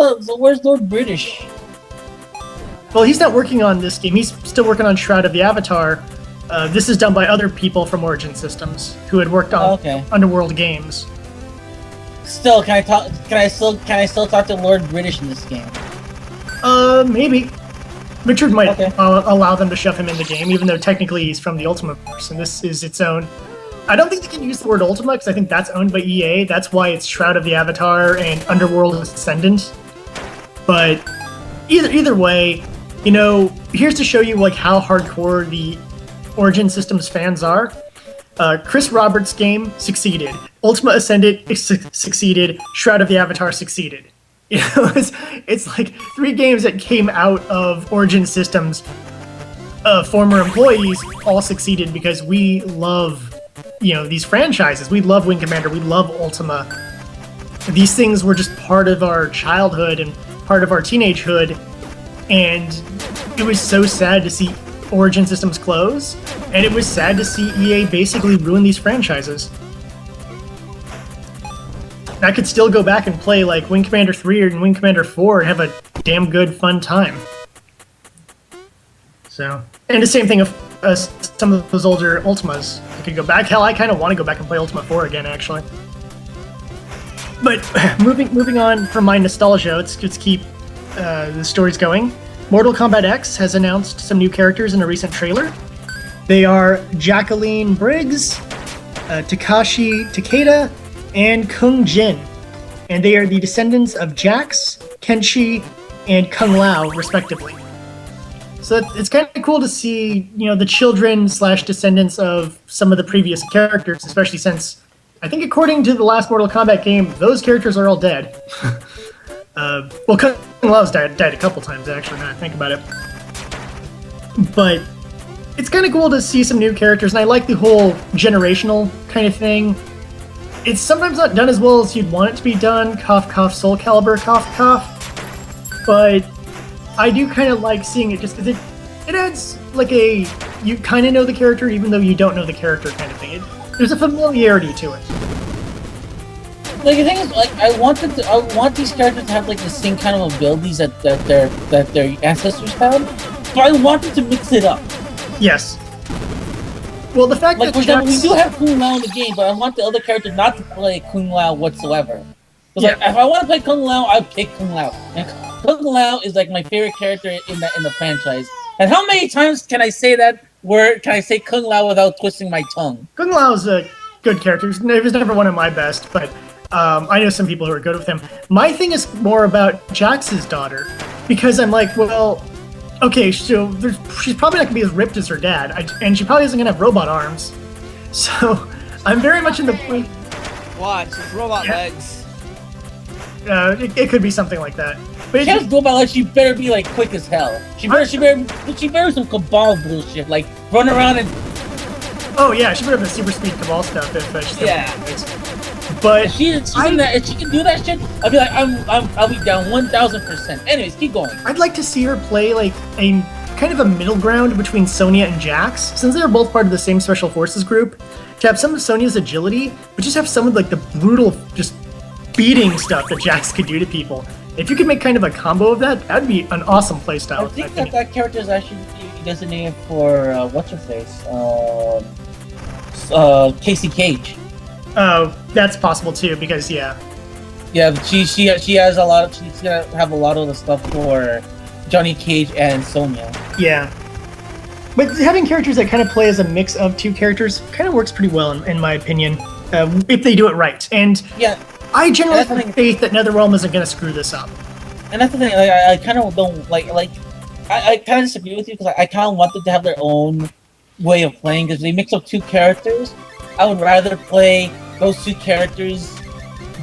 Lord British? Well, he's not working on this game. He's still working on Shroud of the Avatar. This is done by other people from Origin Systems who had worked on Underworld games. Still, can I still talk to Lord British in this game? Maybe. Richard might allow them to shove him in the game, even though technically he's from the Ultimaverse, and this is its own. I don't think they can use the word Ultima, because I think that's owned by EA. That's why it's Shroud of the Avatar and Underworld Ascendant. But either way, here's to show you how hardcore the Origin Systems fans are. Chris Roberts' game succeeded. Ultima Ascendant succeeded. Shroud of the Avatar succeeded. It's like 3 games that came out of Origin Systems, former employees, all succeeded because we love, these franchises. We love Wing Commander. We love Ultima. These things were just part of our childhood and part of our teenagehood, and it was so sad to see Origin Systems close, and it was sad to see EA basically ruin these franchises. I could still go back and play Wing Commander 3 and Wing Commander 4 and have a damn good fun time. So, and the same thing of some of those older Ultimas. I could go back. Hell, I kind of want to go back and play Ultima 4 again, actually. But moving on from my nostalgia, let's keep the stories going. Mortal Kombat X has announced some new characters in a recent trailer. They are Jacqueline Briggs, Takashi Takeda, and Kung Jin. And they are the descendants of Jax, Kenshi, and Kung Lao, respectively. So it's kind of cool to see, the children / descendants of some of the previous characters, especially since, I think according to the last Mortal Kombat game, those characters are all dead. Well, Kung Lao's died a couple times, actually, now I think about it. But it's kind of cool to see some new characters, and I like the whole generational kind of thing. It's sometimes not done as well as you'd want it to be done, cough cough, Soul Calibur, cough cough. But I do kind of like seeing it just because it adds you kind of know the character even though you don't know the character kind of thing. There's a familiarity to it. The thing is, I want these characters to have the same kind of abilities that their ancestors had. So I wanted to mix it up. Yes. Well, the fact that for example, we do have Kung Lao in the game, but I want the other character not to play Kung Lao whatsoever. If I want to play Kung Lao, I'll pick Kung Lao. And Kung Lao is my favorite character in the franchise. And how many times can I say that word? Can I say Kung Lao without twisting my tongue? Kung Lao is a good character. He was never one of my best, but I know some people who are good with him. My thing is more about Jax's daughter, because I'm well, okay, so she's probably not going to be as ripped as her dad, and she probably isn't going to have robot arms. So I'm very much in the point. Watch, it's robot legs. It could be something like that. But she has robot legs. She better be quick as hell. She better some Cabal bullshit, run around and. Oh yeah, she better have the super speed Cabal stuff if she's But if she can do that shit, I'll be I'll be down 1,000%. Anyways, keep going. I'd like to see her play a kind of a middle ground between Sonya and Jax, since they're both part of the same Special Forces group. To have some of Sonya's agility, but just have some of the brutal, just beating stuff that Jax could do to people. If you could make kind of a combo of that, that'd be an awesome playstyle. I think that character is actually designated for what's her face, Casey Cage. Oh, that's possible too, because she has a lot of, she's gonna have a lot of the stuff for Johnny Cage and Sonya. Yeah. But having characters that kind of play as a mix of two characters kind of works pretty well, in my opinion, if they do it right. And I generally have faith that NetherRealm isn't going to screw this up. And that's the thing, I kind of don't, I kind of disagree with you, because I kind of want them to have their own way of playing, because they mix up two characters. I would rather play those two characters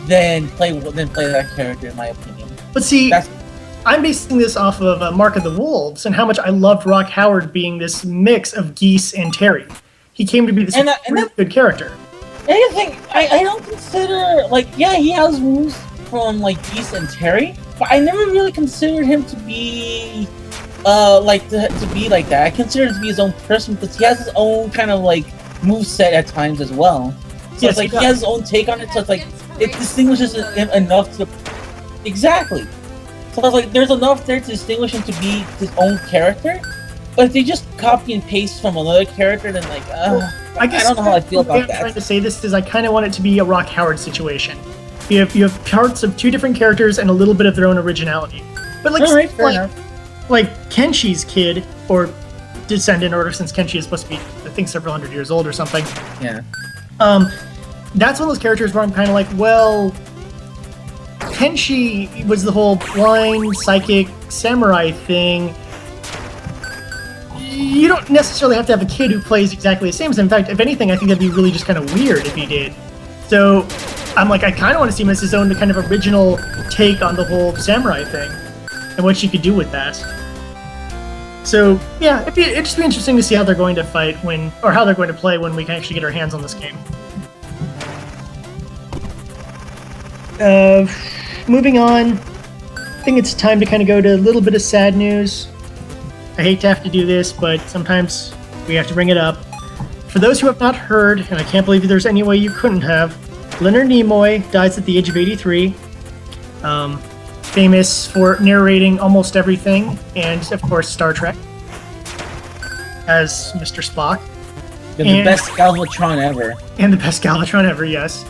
than play that character, in my opinion. But see, I'm basing this off of Mark of the Wolves and how much I loved Rock Howard being this mix of Geese and Terry. He came to be this really good character. I don't consider, like, yeah, he has moves from, like, Beast and Terry, but I never really considered him to be, to be like that. I consider him to be his own person, because he has his own kind of, like, move set at times as well. So Yes, it's like, he has his own take on it, so it's like, it distinguishes him enough to... Exactly! So it's like, there's enough there to distinguish him to be his own character, but if they just copy and paste from another character, then like, I don't know how I feel about that. I'm trying to say this is I kind of want it to be a Rock Howard situation. You have parts of two different characters and a little bit of their own originality. But like, like Kenshi's kid, or descendant, or since Kenshi is supposed to be, I think, several hundred years old or something. Yeah. That's one of those characters where I'm kind of like, well, Kenshi was the whole blind, psychic, samurai thing. You don't necessarily have to have a kid who plays exactly the same. In fact, if anything, I think that'd be really just kind of weird if he did. So, I'm like, I kind of want to see him as his own kind of original take on the whole samurai thing, and what you could do with that. So, yeah, it'd just be interesting to see how they're going to fight or how they're going to play when we can actually get our hands on this game. Moving on, I think it's time to kind of go to a little bit of sad news. I hate to have to do this, but sometimes we have to bring it up. For those who have not heard, and I can't believe there's any way you couldn't have, Leonard Nimoy dies at the age of 83. Famous for narrating almost everything, and of course Star Trek as Mr. Spock. And the best Galvatron ever. And the best Galvatron ever, yes.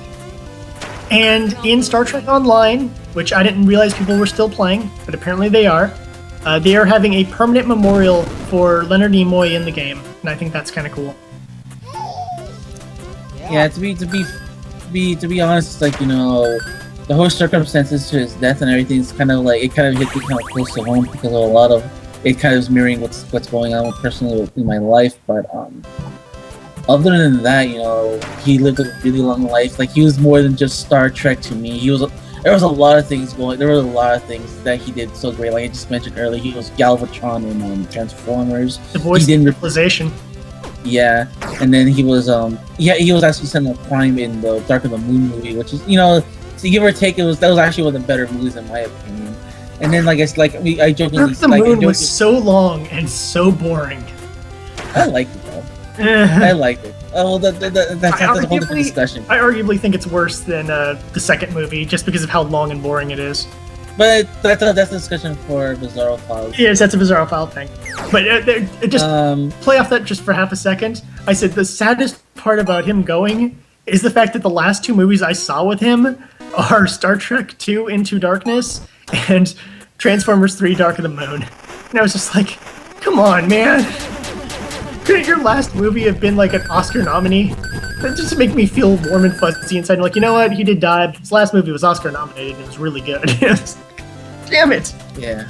And in Star Trek Online, which I didn't realize people were still playing, but apparently they are having a permanent memorial for Leonard Nimoy in the game, and I think that's kind of cool. Yeah, to be honest, like, you know, the whole circumstances to his death and everything is kind of like, it kind of hit me kind of close to home because of a lot of it kind of is mirroring what's going on personally in my life. But other than that, you know, he lived a really long life. Like, he was more than just Star Trek to me. There was a lot of things going. There were a lot of things that he did so great. Like I just mentioned earlier, he was Galvatron in Transformers. The voice of civilization. Yeah, and then he was he was actually Sentinel Prime in the Dark of the Moon movie, which is, you know, to give or take, that was actually one of the better movies in my opinion. And then, like, I jokingly, Dark of the Moon was so long and so boring. I liked it though. I liked it. Oh, that's a whole different discussion. I arguably think it's worse than the second movie, just because of how long and boring it is. But that's a discussion for Bizarro Files. Yes, that's a Bizarro File thing. But just play off that just for half a second. I said the saddest part about him going is the fact that the last two movies I saw with him are Star Trek II Into Darkness and Transformers 3 Dark of the Moon. And I was just like, come on, man. Couldn't your last movie have been like an Oscar nominee? That just make me feel warm and fuzzy inside. I'm like, you know what? He did die, but his last movie was Oscar nominated and it was really good. Damn it! Yeah.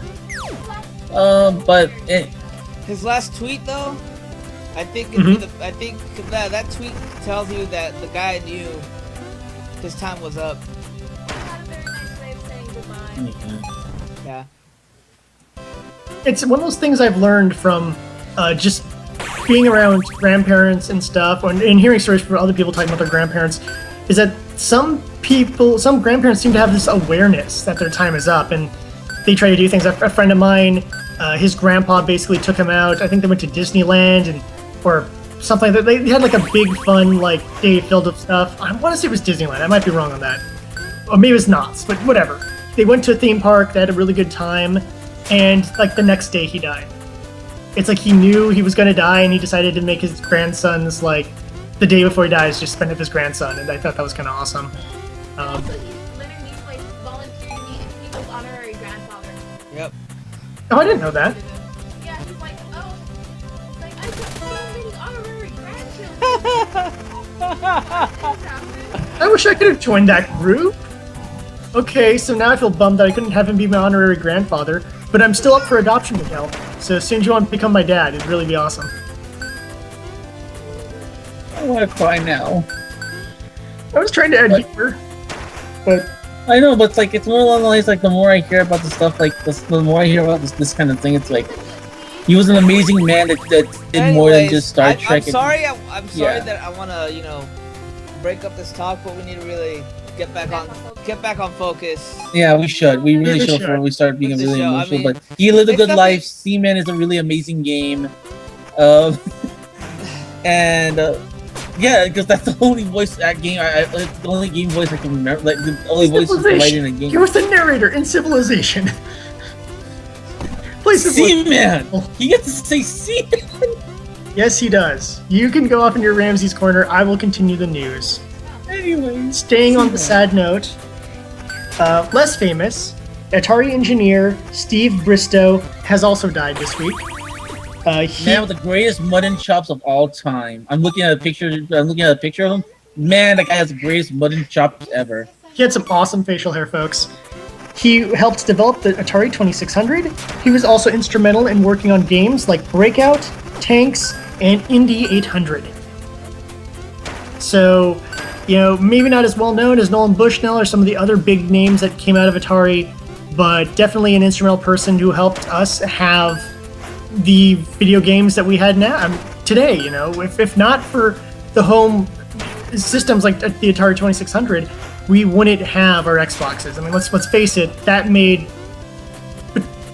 But his last tweet though, I think I think that tweet tells you that the guy knew his time was up. He had a very nice way of saying goodbye. Yeah. It's one of those things I've learned from just being around grandparents and stuff, and hearing stories from other people talking about their grandparents, is that some grandparents seem to have this awareness that their time is up, and they try to do things. A friend of mine, his grandpa basically took him out. I think they went to Disneyland or something like that. They had like a big fun like day filled with stuff. I want to say it was Disneyland. I might be wrong on that, or maybe it's not. But whatever. They went to a theme park. They had a really good time, and like the next day he died. It's like he knew he was going to die, and he decided to make his grandson's, like, the day before he dies, just spend it with his grandson, and I thought that was kind of awesome. Also, Leonard Nimoy volunteered to be people's honorary grandfather. Yep. Oh, I didn't know that. Yeah, he's like, I got so many honorary grandchildren. I wish I could have joined that group. Okay, so now I feel bummed that I couldn't have him be my honorary grandfather, but I'm still up for adoption, Miguel. So as soon as you want to become my dad, it'd really be awesome. I want to cry now. I was trying to add humor, but I know, but it's more along the lines, like, the more I hear about the stuff like this, the more I hear about this kind of thing, it's like, he was an amazing man that did more than just Star Trek. I'm sorry that I want to, you know, break up this talk, but we need to really get back on focus. Yeah, we should. We really We should should. before we start being With this really show, I emotional. mean, But he lived a it's good nothing- life. Seaman is a really amazing game. And yeah, because that's the only voice that game. It's the only game voice I can remember. Like the only voice provided in a game. He was the narrator in Civilization. Play Seaman. He gets to say Seaman. Yes, he does. You can go off in your Ramsey's corner. I will continue the news. Anyways, Staying on the sad note, less famous, Atari engineer Steve Bristow has also died this week. Man with the greatest mutton chops of all time. I'm looking at a picture. Of him. Man, that guy has the greatest mutton chops ever. He had some awesome facial hair, folks. He helped develop the Atari 2600. He was also instrumental in working on games like Breakout, Tanks, and Indy 800. So, maybe not as well known as Nolan Bushnell or some of the other big names that came out of Atari, but definitely an instrumental person who helped us have the video games that we had today. If not for the home systems like the Atari 2600, we wouldn't have our Xboxes. I mean, let's face it, that made.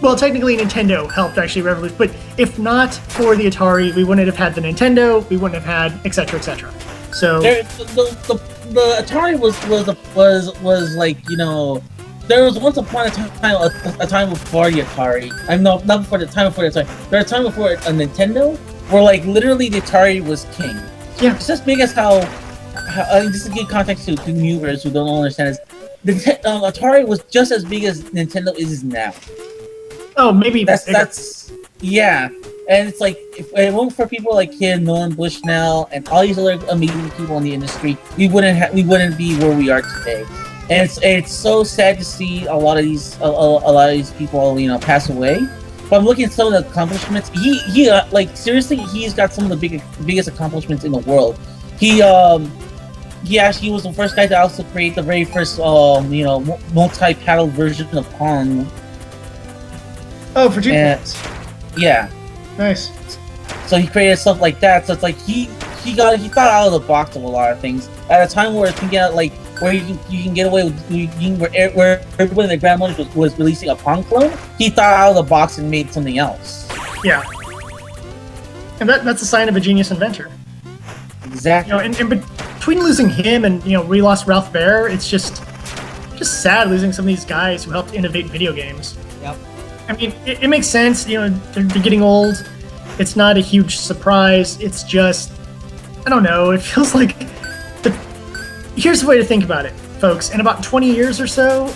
Well, technically, Nintendo helped actually revolutionize, but if not for the Atari, we wouldn't have had the Nintendo. We wouldn't have had etc. etc. So the Atari was like there was once upon a time before the Atari. Not before the time before the Atari. There was a time before a Nintendo where like literally the Atari was king. Yeah, it's just big as how just to give context to viewers who don't understand is Atari was just as big as Nintendo is now. Oh, maybe that's yeah. And it's like if it weren't for people like him, Nolan Bushnell, and all these other amazing people in the industry, we wouldn't be where we are today. And it's so sad to see a lot of these people pass away. But I'm looking at some of the accomplishments. He like seriously, he's got some of the biggest accomplishments in the world. He actually was the first guy to also create the very first multi-paddle version of Pong. Oh, for Dreamcast. Yeah. Nice. So he created stuff like that. So it's like he thought out of the box of a lot of things at a time where it's where you can get away with where everybody in their grandmother was releasing a Pong clone. He thought out of the box and made something else. Yeah. And that's a sign of a genius inventor. Exactly. And between losing him and we lost Ralph Baer, it's just sad losing some of these guys who helped innovate video games. Yep. I mean, it makes sense. They're getting old. It's not a huge surprise. It's just, I don't know. It feels like. Here's the way to think about it, folks. In about 20 years or so,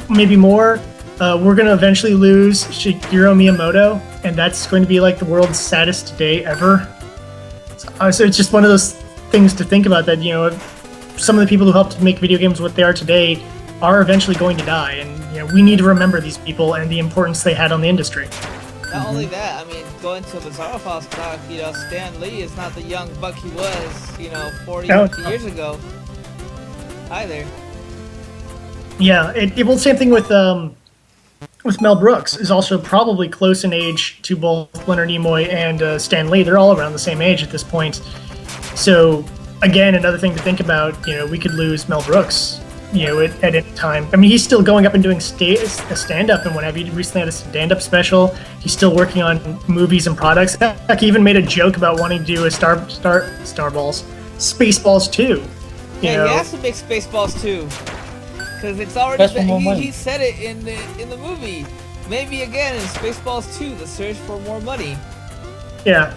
maybe more, we're going to eventually lose Shigeru Miyamoto, and that's going to be like the world's saddest day ever. So it's just one of those things to think about that, some of the people who helped make video games what they are today are eventually going to die, and we need to remember these people and the importance they had on the industry. Not only that, I mean, going to Bizarro Files talk, Stan Lee is not the young buck he was, 40, 50 years ago. Either. Yeah, same thing with Mel Brooks, is also probably close in age to both Leonard Nimoy and Stan Lee. They're all around the same age at this point. So, again, another thing to think about, we could lose Mel Brooks, at any time. I mean, he's still going up and doing a stand-up and whatever. He recently had a stand-up special. He's still working on movies and products. Heck, he even made a joke about wanting to do a Spaceballs 2. He has to make Spaceballs 2. Because it's already he said it in the movie. Maybe again in Spaceballs 2, the search for more money. Yeah.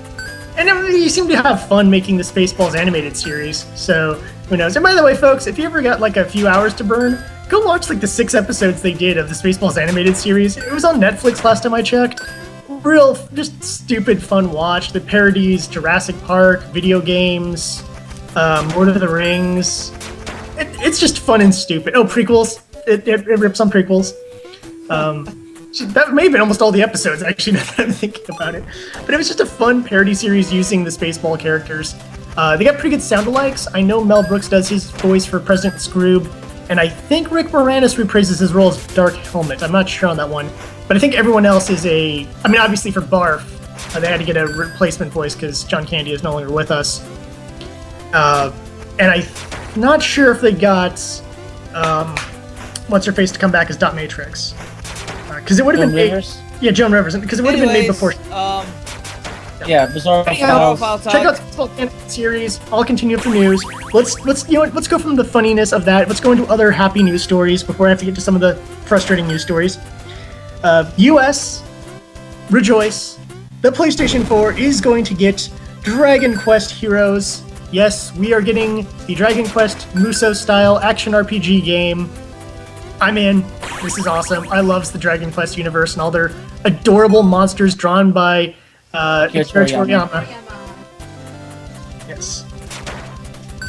And you seem to have fun making the Spaceballs animated series, so who knows. And by the way, folks, if you ever got a few hours to burn, go watch the 6 episodes they did of the Spaceballs animated series. It was on Netflix last time I checked. Real, just stupid fun watch. The parodies, Jurassic Park, video games, Lord of the Rings. It's just fun and stupid. Oh, prequels. It rips on prequels. That may have been almost all the episodes, actually, now that I'm thinking about it. But it was just a fun parody series using the Spaceball characters. They got pretty good sound-alikes. I know Mel Brooks does his voice for President Scroob, and I think Rick Moranis reprises his role as Dark Helmet. I'm not sure on that one. But I think everyone else is obviously for Barf, they had to get a replacement voice because John Candy is no longer with us. and I'm not sure if they got what's her face to come back as Dot Matrix, because it would have been made. Yeah, Joan Rivers, because it would have been made before. Yeah, Bizarre Files. Check out the series. I'll continue with the news. Let's let's go from the funniness of that. Let's go into other happy news stories before I have to get to some of the frustrating news stories. U.S. Rejoice. The PlayStation 4 is going to get Dragon Quest Heroes. Yes, we are getting the Dragon Quest Musou style action RPG game. I'm in. This is awesome. I love the Dragon Quest universe and all their adorable monsters drawn by Toriyama. Yes.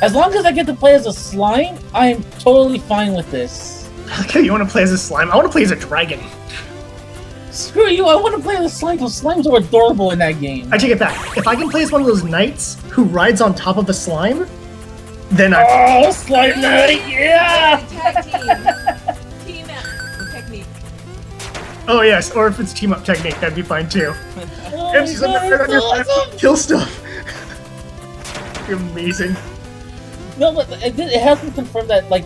As long as I get to play as a slime, I'm totally fine with this. Okay, you want to play as a slime? I want to play as a dragon. Screw you, I want to play as a slime, because slimes are adorable in that game. I take it back. If I can play as one of those knights who rides on top of the slime, then Oh, Slime Knight, yeah! Tag team. Team up technique. Oh yes, or if it's team up technique, that'd be fine too. Oh MC's my God, on your it's awesome. kill stuff. Amazing. No, but it has been confirmed that like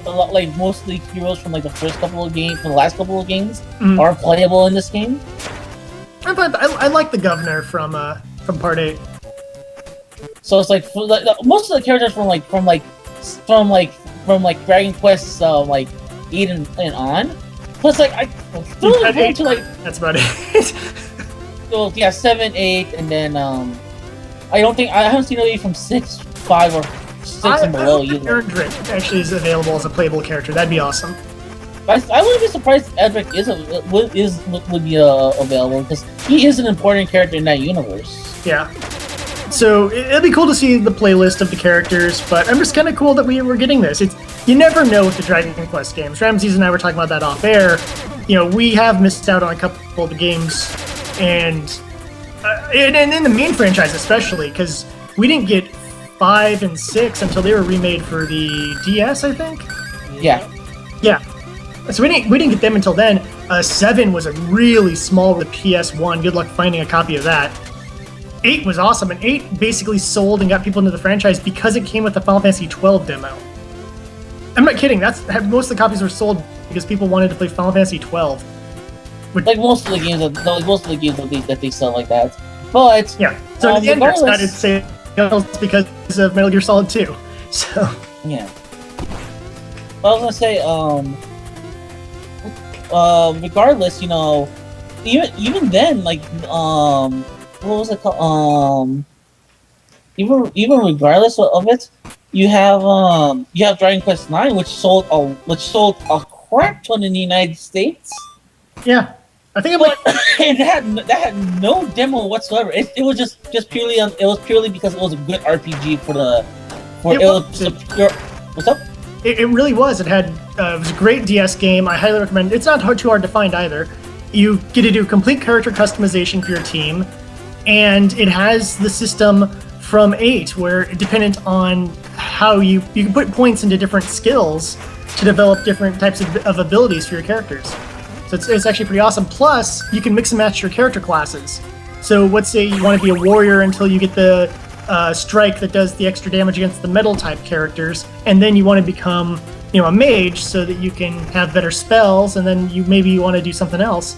most of the heroes from like the first couple of games, from the last couple of games, are playable in this game. I like the governor from Part 8. So it's like most of the characters from Dragon Quest 8 and on. Plus like I going to like that's about it. So yeah, 7, 8, and then I haven't seen any from 6, 5, or 6 and below either. Aaron Drake actually is available as a playable character. That'd be awesome. I wouldn't be surprised if Edric would be available, because he is an important character in that universe. Yeah. So it'd be cool to see the playlist of the characters, but I'm just kind of cool that we're getting this. You never know with the Dragon Quest games. Ramses and I were talking about that off air. You know, we have missed out on a couple of the games, and in the main franchise especially, because we didn't get 5 and 6 until they were remade for the DS, I think. Yeah. Yeah. So we didn't get them until then. 7 was a really small with PS1. Good luck finding a copy of that. 8 was awesome, and 8 basically sold and got people into the franchise because it came with the Final Fantasy 12 demo. I'm not kidding. Most of the copies were sold because people wanted to play Final Fantasy 12. Like most of the games that they sell like that. But yeah. So in the end, I decided to say because of Metal Gear Solid 2. So yeah. But I was gonna say, regardless, you know, even then, like, what was it called? Even regardless of it, you have Dragon Quest IX, which sold a crap ton in the United States. Yeah, I think that had no demo whatsoever. It was just purely because it was a good RPG what's up? It really was. It was a great DS game. I highly recommend it. It's not too hard to find either. You get to do complete character customization for your team, and it has the system from 8, where dependent on how you can put points into different skills to develop different types of abilities for your characters. So it's actually pretty awesome. Plus, you can mix and match your character classes. So let's say you want to be a warrior until you get the strike that does the extra damage against the metal type characters, and then you want to become a mage so that you can have better spells, and then you want to do something else.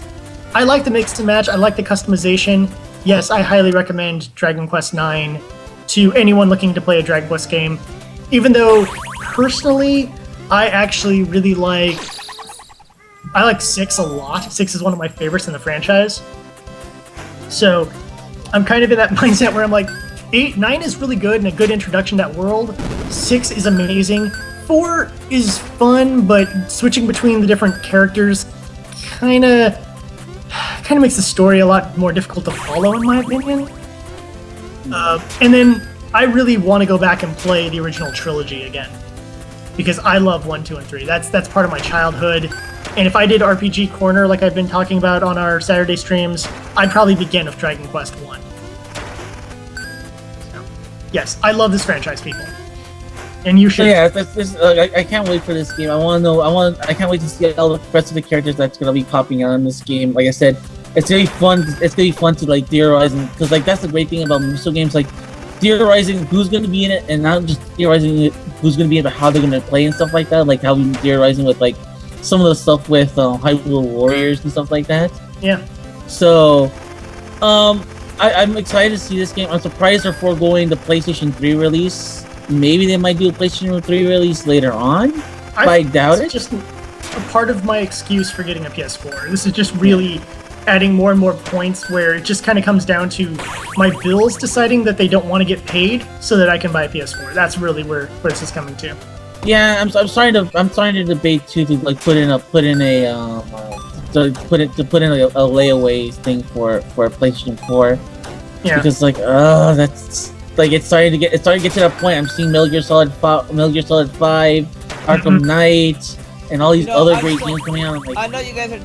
I like the mix and match. I like the customization. Yes, I highly recommend Dragon Quest IX to anyone looking to play a Dragon Quest game. Even though, personally, I actually really like 6 a lot. 6 is one of my favorites in the franchise. So, I'm kind of in that mindset where I'm like, 9 is really good and a good introduction to that world. 6 is amazing. 4 is fun, but switching between the different characters kind of makes the story a lot more difficult to follow, in my opinion. And then I really want to go back and play the original trilogy again, because I love 1, 2, and 3. That's part of my childhood. And if I did RPG Corner like I've been talking about on our Saturday streams, I'd probably begin with Dragon Quest 1. So, yes, I love this franchise, people. And you should. Yeah, I can't wait for this game. I can't wait to see all the rest of the characters that's gonna be popping out in this game. Like I said, it's gonna be fun. It's gonna be fun to like theorize, because like that's the great thing about Musou games. Like theorizing who's going to be in it, and not just theorizing who's going to be in it, but how they're going to play and stuff like that. Like how we theorizing with like some of the stuff with Hyrule Warriors and stuff like that. Yeah. So, I'm excited to see this game. I'm surprised they're foregoing the PlayStation 3 release. Maybe they might do a PlayStation 3 release later on, but I doubt it. Just a part of my excuse for getting a PS4. This is just really adding more and more points where it just kind of comes down to my bills deciding that they don't want to get paid so that I can buy a PS4. That's really where this is coming to. Yeah, I'm starting to debate too to like put in a layaway thing for a PlayStation 4. Yeah. Because like that's like it's starting to get to that point. I'm seeing Metal Gear Solid 5, Arkham Knight, and all these other great games coming out. Like, I know you guys are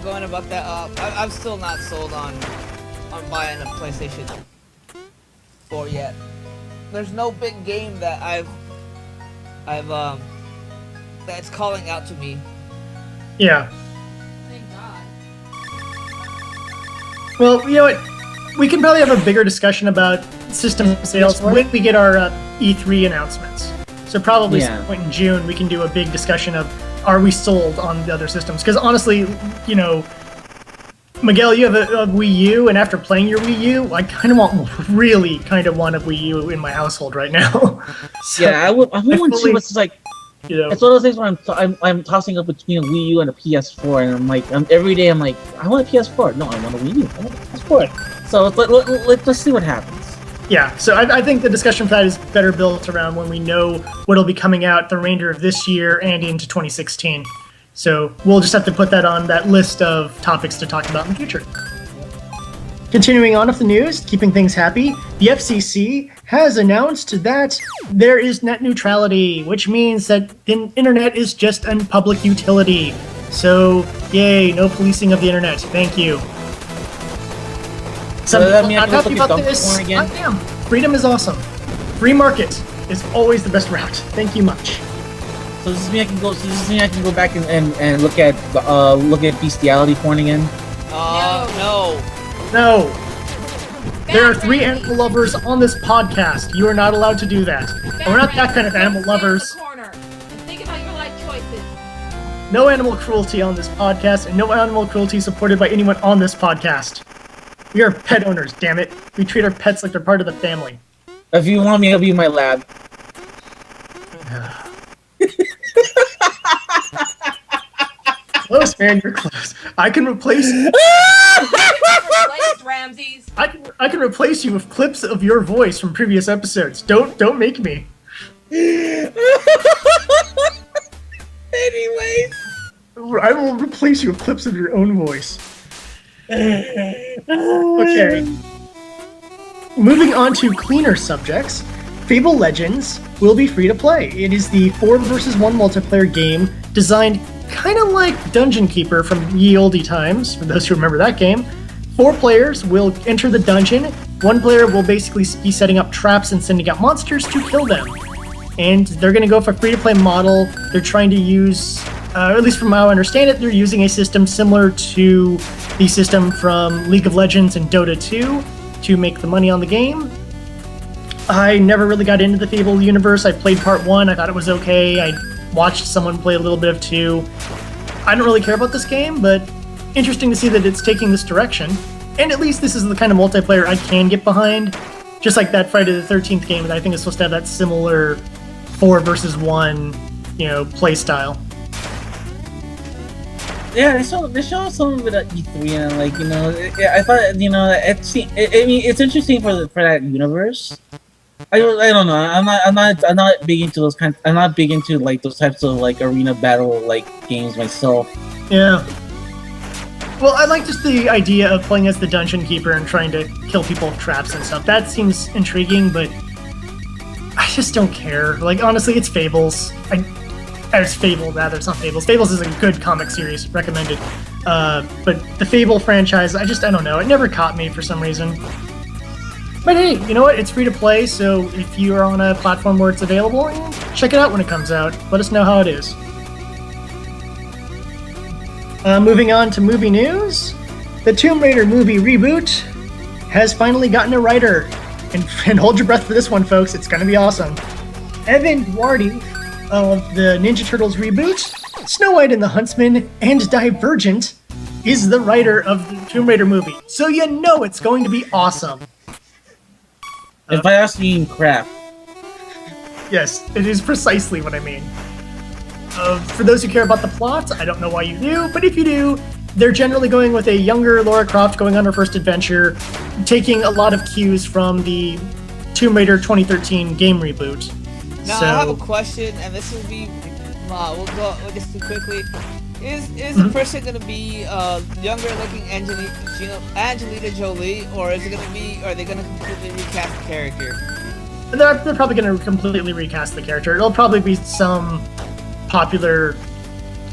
going about that. I'm still not sold on buying a PlayStation 4 yet. There's no big game that I've that's calling out to me. Yeah. Thank God. Well, you know what? We can probably have a bigger discussion about system sales when we get our E3 announcements. So probably some point in June we can do a big discussion of are we sold on the other systems? Because honestly, you know, Miguel, you have a Wii U, and after playing your Wii U, I really kind of want a Wii U in my household right now. So, yeah, I want to see what's like. You know, it's one of those things where I'm tossing up between a Wii U and a PS4, and I'm like, every day I'm like, I want a PS4. No, I want a Wii U. I want a PS4. So let's see what happens. Yeah, so I think the discussion for that is better built around when we know what'll be coming out the remainder of this year and into 2016. So we'll just have to put that on that list of topics to talk about in the future. Continuing on with the news, keeping things happy, the FCC has announced that there is net neutrality, which means that the internet is just a public utility. So, yay, no policing of the internet. Thank you. Some people not happy about this. I am. Freedom is awesome. Free market is always the best route. Thank you much. So this is me. I can go back and look at bestiality porn again. No. There are 3 animal lovers on this podcast. You are not allowed to do that. And we're not that kind of animal lovers. Corner and think about your life choices. No animal cruelty on this podcast, and no animal cruelty supported by anyone on this podcast. We are pet owners, damn it. We treat our pets like they're part of the family. If you want me, I'll be in my lab. Close, man, you're close. I can replace Ramses. I can replace you with clips of your voice from previous episodes. Don't make me. Anyways, I will replace you with clips of your own voice. Okay. Moving on to cleaner subjects, Fable Legends will be free to play. It is the 4 vs 1 multiplayer game designed kind of like Dungeon Keeper from ye olde times, for those who remember that game. 4 players will enter the dungeon. 1 player will basically be setting up traps and sending out monsters to kill them. And they're going to go for a free-to-play model. They're trying to use, at least from how I understand it, they're using a system similar to the system from League of Legends and Dota 2 to make the money on the game. I never really got into the Fable universe. I played part 1. I thought it was okay. I watched someone play a little bit of 2. I don't really care about this game, but interesting to see that it's taking this direction. And at least this is the kind of multiplayer I can get behind. Just like that Friday the 13th game that I think is supposed to have that similar 4 vs 1, play style. Yeah, they showed some of it at E3, and I thought, it's interesting for that universe. I don't know. I'm not big into those kinds. I'm not big into those types of arena battle games myself. Yeah. Well, I like just the idea of playing as the Dungeon Keeper and trying to kill people with traps and stuff. That seems intriguing, but I just don't care. Honestly, it's Fables. It's Fable, rather. It's not Fables. Fables is a good comic series, recommended. But the Fable franchise, I don't know. It never caught me for some reason. But hey, you know what? It's free to play, so if you're on a platform where it's available, check it out when it comes out. Let us know how it is. Moving on to movie news. The Tomb Raider movie Reboot has finally gotten a writer. and hold your breath for this one, folks. It's going to be awesome. Evan Duarte of the Ninja Turtles reboot, Snow White and the Huntsman, and Divergent is the writer of the Tomb Raider movie. So you know it's going to be awesome. If I ask you, crap. Yes, it is precisely what I mean. For those who care about the plot, I don't know why you do, but if you do, they're generally going with a younger Lara Croft going on her first adventure, taking a lot of cues from the Tomb Raider 2013 game reboot. Now, I have a question, and this will be... we'll go just too quickly. Is the person going to be younger-looking Angelina Jolie, or is it going to be... Are they going to completely recast the character? They're probably going to completely recast the character. It'll probably be some popular...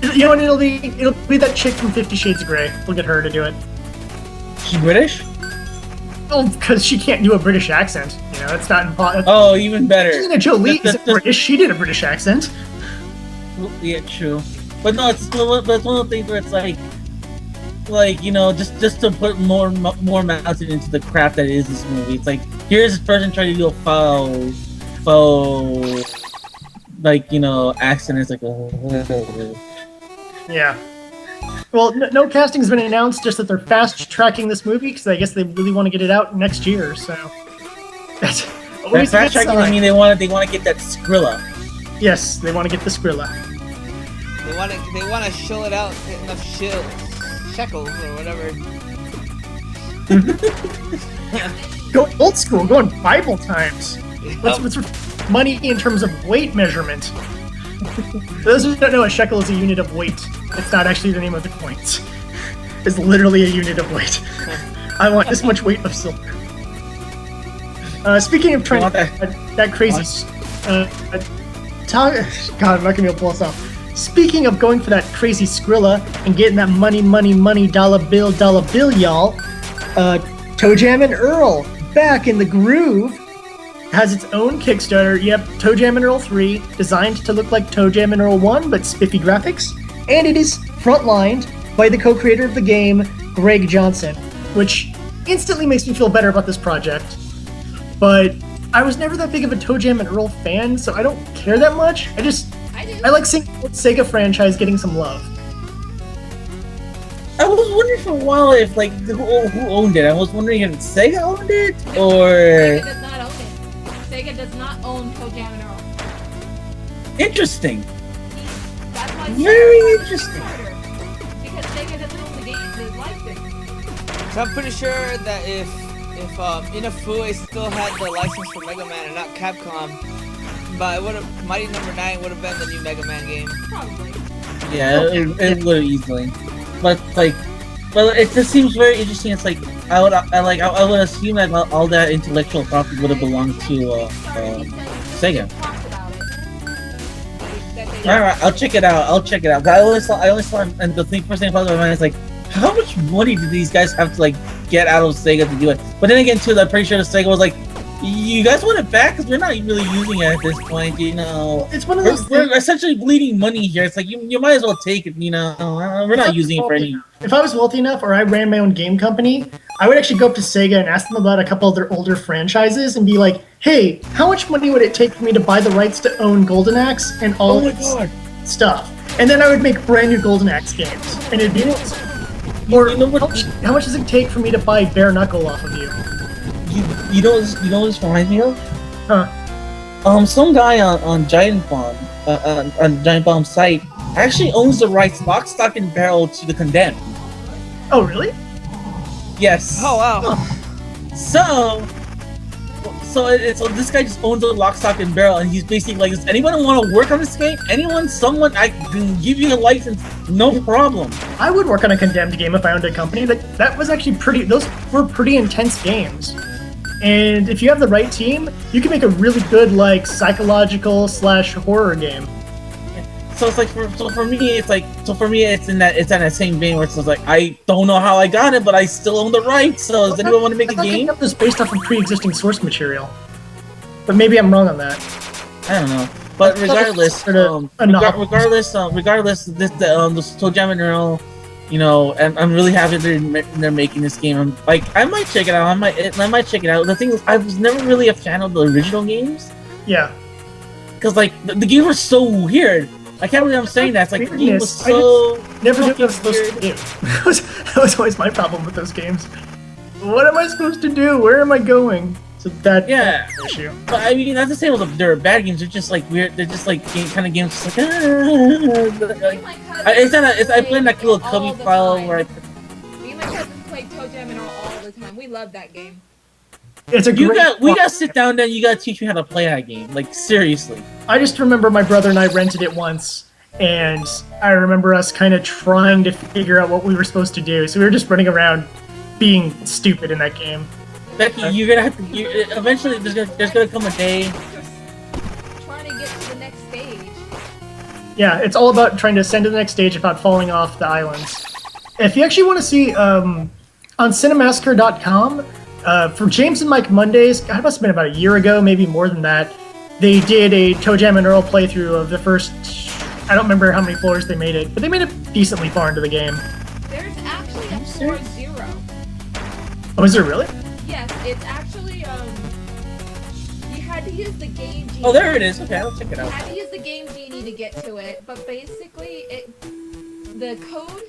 You know what it'll be? It'll be that chick from 50 Shades of Grey. We'll get her to do it. She's British? Well, because she can't do a British accent. You know, it's not impossible. Oh, even better. Angelina Jolie isn't British. She did a British accent. Yeah, true. But no, it's one of the things where it's like you know, just to put more mouth into the crap that is this movie. It's like, here's this person trying to do a faux, like, you know, accent. It's like, yeah. Well, no casting's been announced, just that they're fast-tracking this movie, because I guess they really want to get it out next year, so... That's always a good sign. I mean, they want to get that Skrilla. Yes, they want to get the Skrilla. They want to shill it out enough shekels or whatever. Go old school, go in Bible times. What's money in terms of weight measurement? For those who don't know, a shekel is a unit of weight. It's not actually the name of the coins. It's literally a unit of weight. I want this much weight of silver. Speaking of trying that crazy... God, I'm not going to be able to pull this off. Speaking of going for that crazy Skrilla and getting that money, dollar bill, y'all, Toe Jam and Earl, back in the groove, has its own Kickstarter. Yep, Toe Jam and Earl 3, designed to look like Toe Jam and Earl 1, but spiffy graphics. And it is frontlined by the co-creator of the game, Greg Johnson, which instantly makes me feel better about this project. But I was never that big of a Toe Jam and Earl fan, so I don't care that much. I like seeing the Sega franchise getting some love. I was wondering for a while if, like, who owned it. I was wondering if Sega owned it, or... Sega does not own it. Sega does not own Toe Jam and Earl. Interesting. That's why Very interesting. Because Sega doesn't own the game, the license. So I'm pretty sure that if Inafune still had the license for Mega Man and not Capcom, but Mighty Number 9 would have been the new Mega Man game. Probably. Yeah, it would have easily. But like, well, it just seems very interesting. It's like I would assume that all that intellectual property would have belonged to Sega. Alright, I'll check it out. I only saw, and the first thing that popped in my mind is like, how much money do these guys have to like get out of Sega to do it? But then again, too, I'm pretty sure the Sega was like, you guys want it back because we're not really using it at this point, you know. It's one of those. We're essentially bleeding money here. It's like you might as well take it, you know. We're not using it for any. If I was wealthy enough, or I ran my own game company, I would actually go up to Sega and ask them about a couple of their older franchises and be like, "Hey, how much money would it take for me to buy the rights to own Golden Axe and all of its stuff?" And then I would make brand new Golden Axe games, and it'd be awesome. Or how much does it take for me to buy Bare Knuckle off of you? You know what this reminds me of? Huh? Some guy on Giant Bomb, on Giant Bomb's site, actually owns the rights, lock, stock, and barrel to The Condemned. Oh, really? Yes. Oh wow. So this guy just owns the lock, stock, and barrel, and he's basically like, does anyone want to work on this game? Someone, I can give you a license, no problem. I would work on a Condemned game if I owned a company. That was actually those were pretty intense games. And if you have the right team, you can make a really good, like, psychological / horror game. So it's like for me it's in that same vein where it's like, I don't know how I got it, but I still own the rights. So does anyone want to make a game? It was based off of pre-existing source material, but maybe I'm wrong on that. I don't know. But regardless, this Toe Jam and Earl You know, and I'm really happy they're making this game. I'm like, I might check it out. I might check it out. The thing is, I was never really a fan of the original games. Yeah. Because like the game was so weird. I can't believe I'm saying that. It's like the game was so never knew what I was supposed weird. to do. That was always my problem with those games. What am I supposed to do? Where am I going? So that's the issue. But I mean, not to say they're bad games. They're just like weird. They're just like kind of games. Just like, I play in that little cubby file where I. Me and my cousins play Toe Jam and Earl all the time. We love that game. It's a We gotta sit down there. You gotta teach me how to play that game. Like seriously. I just remember my brother and I rented it once, and I remember us kind of trying to figure out what we were supposed to do. So we were just running around being stupid in that game. Becky, you're gonna have to. Eventually, there's gonna come a day. Trying to get to the next stage. Yeah, it's all about trying to ascend to the next stage without falling off the islands. If you actually want to see, on Cinemassacre.com, for James and Mike Mondays, God, it must have been about a year ago, maybe more than that, they did a Toe Jam and Earl playthrough of the first, I don't remember how many floors they made it, but they made it decently far into the game. There's actually a floor 0. Oh, is there really? Yes, it's actually, you had to use the Game Genie. Oh, there it is. Okay, I'll check it You out. had to use the Game Genie to get to it, but basically, the code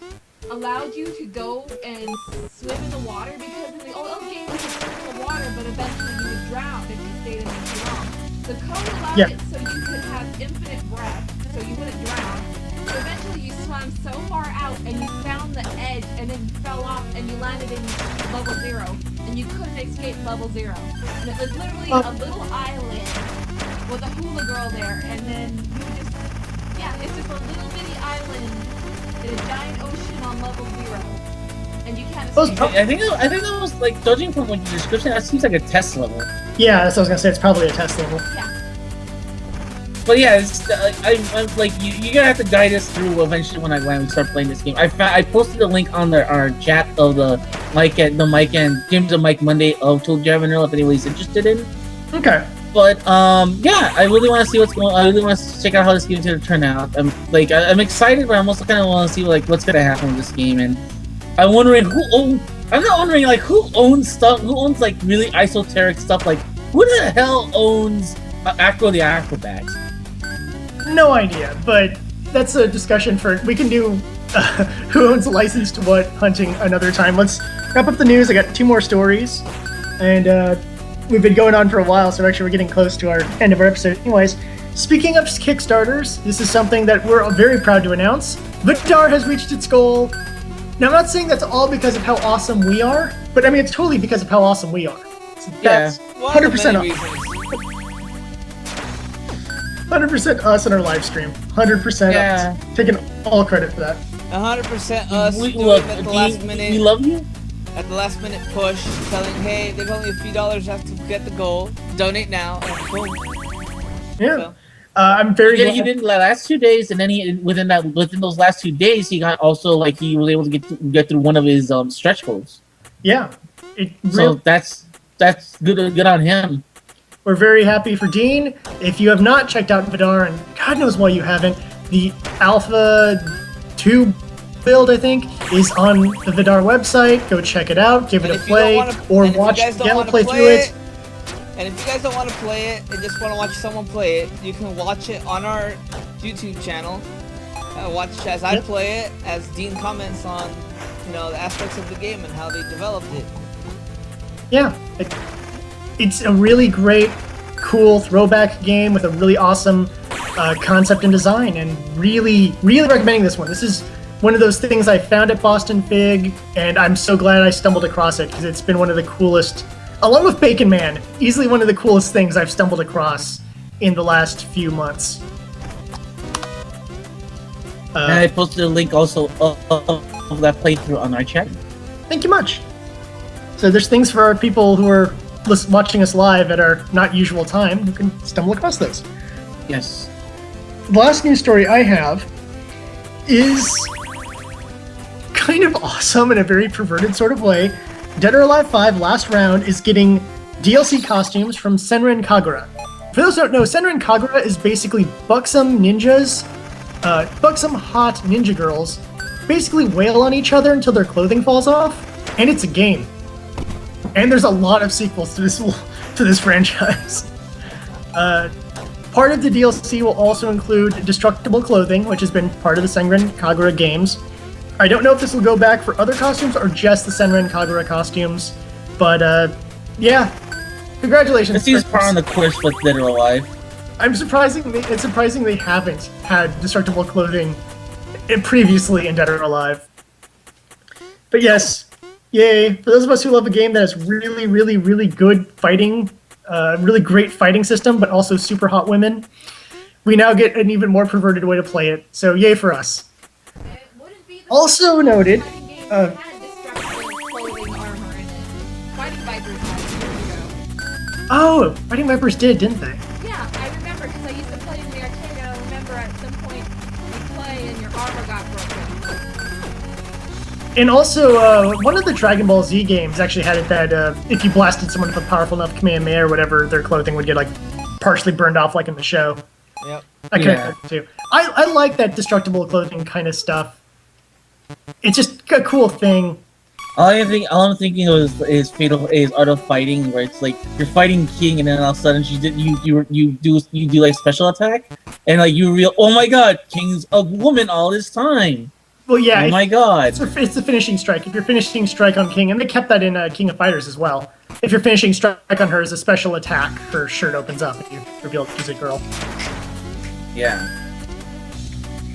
allowed you to go and swim in the water, because in the old game you could swim in the water, but eventually you would drown if you stayed in there too long. The code allowed it so you could have infinite breath, so you wouldn't drown. So eventually you swam so far out and you found the edge and then you fell off and you landed in level 0 and you couldn't escape level 0. And it was literally a little island with a hula girl there, and then you just, it's just a little bitty island in a giant ocean on level 0. And you can't escape. I think that was like, judging from what your description, that seems like a test level. Yeah, that's what I was gonna say. It's probably a test level. Yeah. But yeah, it's, I'm like you're gonna have to guide us through eventually when we start playing this game. I posted a link on our chat of the Mike and James and Mike Monday of Toe Jam and Earl if anybody's interested in. Okay. But yeah, I really want to see what's going. I really want to check out how this game's gonna turn out. I'm excited, but I'm also kind of want to see like what's gonna happen with this game. And I'm wondering I'm not wondering like who owns stuff. Who owns like really esoteric stuff? Like who the hell owns Acro the Acrobat? No idea, but that's a discussion for we can do. Who owns the license to what hunting another time. Let's wrap up the news. I got 2 more stories, and we've been going on for a while, so actually we're getting close to our end of our episode. Anyways, speaking of Kickstarters, this is something that we're very proud to announce. Vidar has reached its goal. Now, I'm not saying that's all because of how awesome we are, but I mean it's totally because of how awesome we are. So that's 100% us. 100% us in our live stream. 100% us. Taking all credit for that. 100% us doing it at the last minute. We love you. At the last minute push, telling, hey, there's only a few dollars left to get the goal. Donate now. And boom. Yeah. So, I'm very glad. He did the last 2 days, and then within those last 2 days, he got also like he was able to get through one of his stretch goals. Yeah. So that's good on him. We're very happy for Dean. If you have not checked out Vidar, and God knows why you haven't, the Alpha 2 build, I think, is on the Vidar website. Go check it out, give it a play, or watch Gamma play through it. And if you guys don't want to play it and just want to watch someone play it, you can watch it on our YouTube channel. Watch as I play it, as Dean comments on, the aspects of the game and how they developed it. Yeah, it's a really great, cool throwback game with a really awesome concept and design, and really, really recommending this one. This is one of those things I found at Boston Fig, and I'm so glad I stumbled across it, because it's been one of the coolest, along with Bacon Man, easily one of the coolest things I've stumbled across in the last few months. And I posted a link also of that playthrough on our chat. Thank you much. So there's things for our people who are watching us live at our not usual time who can stumble across those. Yes. The last news story I have is kind of awesome in a very perverted sort of way. Dead or Alive 5 Last Round is getting DLC costumes from Senran Kagura. For those who don't know, Senran Kagura is basically buxom ninjas, buxom hot ninja girls basically wail on each other until their clothing falls off, and it's a game. And there's a lot of sequels to this franchise. Part of the DLC will also include destructible clothing, which has been part of the Senran Kagura games. I don't know if this will go back for other costumes or just the Senran Kagura costumes, but yeah, congratulations. It seems par on the course with Dead or Alive. It's surprising they haven't had destructible clothing previously in Dead or Alive. But yes, yay. For those of us who love a game that has really, really, really good fighting, really great fighting system, but also super hot women, we now get an even more perverted way to play it. So yay for us. Also noted, had destructible clothing armor in it. Fighting Vipers had years ago. Oh, Fighting Vipers didn't they? Yeah, I remember because I used to play in the arcade, and I remember at some point you play and your armor got broken. And also, one of the Dragon Ball Z games actually had it that if you blasted someone with a powerful enough Kamehameha or whatever, their clothing would get like partially burned off, like in the show. Yep. I connected too. I like that destructible clothing kind of stuff. It's just a cool thing. All I'm thinking of is Art of Fighting, where it's like you're fighting King, and then all of a sudden you do like special attack, and like oh my god, King's a woman all this time. Well, yeah. Oh my god. It's the finishing strike. If you're finishing strike on King, and they kept that in King of Fighters as well. If you're finishing strike on her as a special attack, her shirt opens up and you reveal she's a girl. Yeah.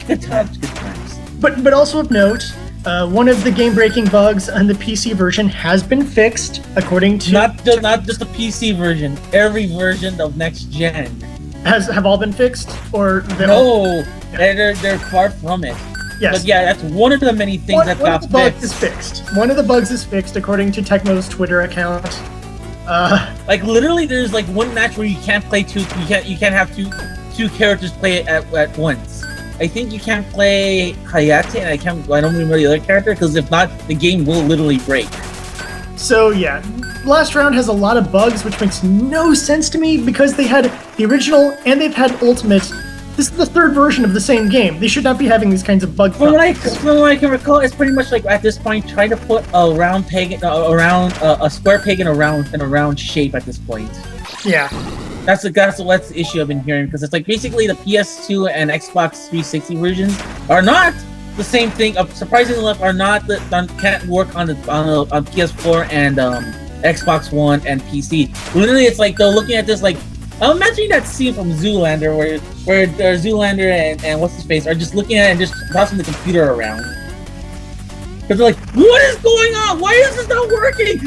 Good times, good times. But also of note, one of the game-breaking bugs on the PC version has been fixed, according to... Not just the PC version, every version of next gen. Have all been fixed? Or they're far from it. Yes. But yeah, that's one of the many things that got fixed. One of the bugs is fixed, according to Tecmo's Twitter account. Like literally, there's like one match where you can't play two. You can't have two characters play it at once. I think you can't play Hayate, and I don't remember the other character, because if not, the game will literally break. So yeah, Last Round has a lot of bugs, which makes no sense to me, because they had the original and they've had Ultimate. This is the third version of the same game. They should not be having these kinds of bug problems. From what I can recall, it's pretty much like at this point trying to put a round peg around a square peg in a round shape at this point. Yeah. That's the issue I've been hearing, because it's like basically the PS2 and Xbox 360 versions are not the same thing. Surprisingly enough, can't work on PS4 and Xbox One and PC. Literally, it's like they're looking at this like, I'm imagining that scene from Zoolander where Zoolander and what's his face are just looking at it and just tossing the computer around. Because they're like, what is going on? Why is this not working?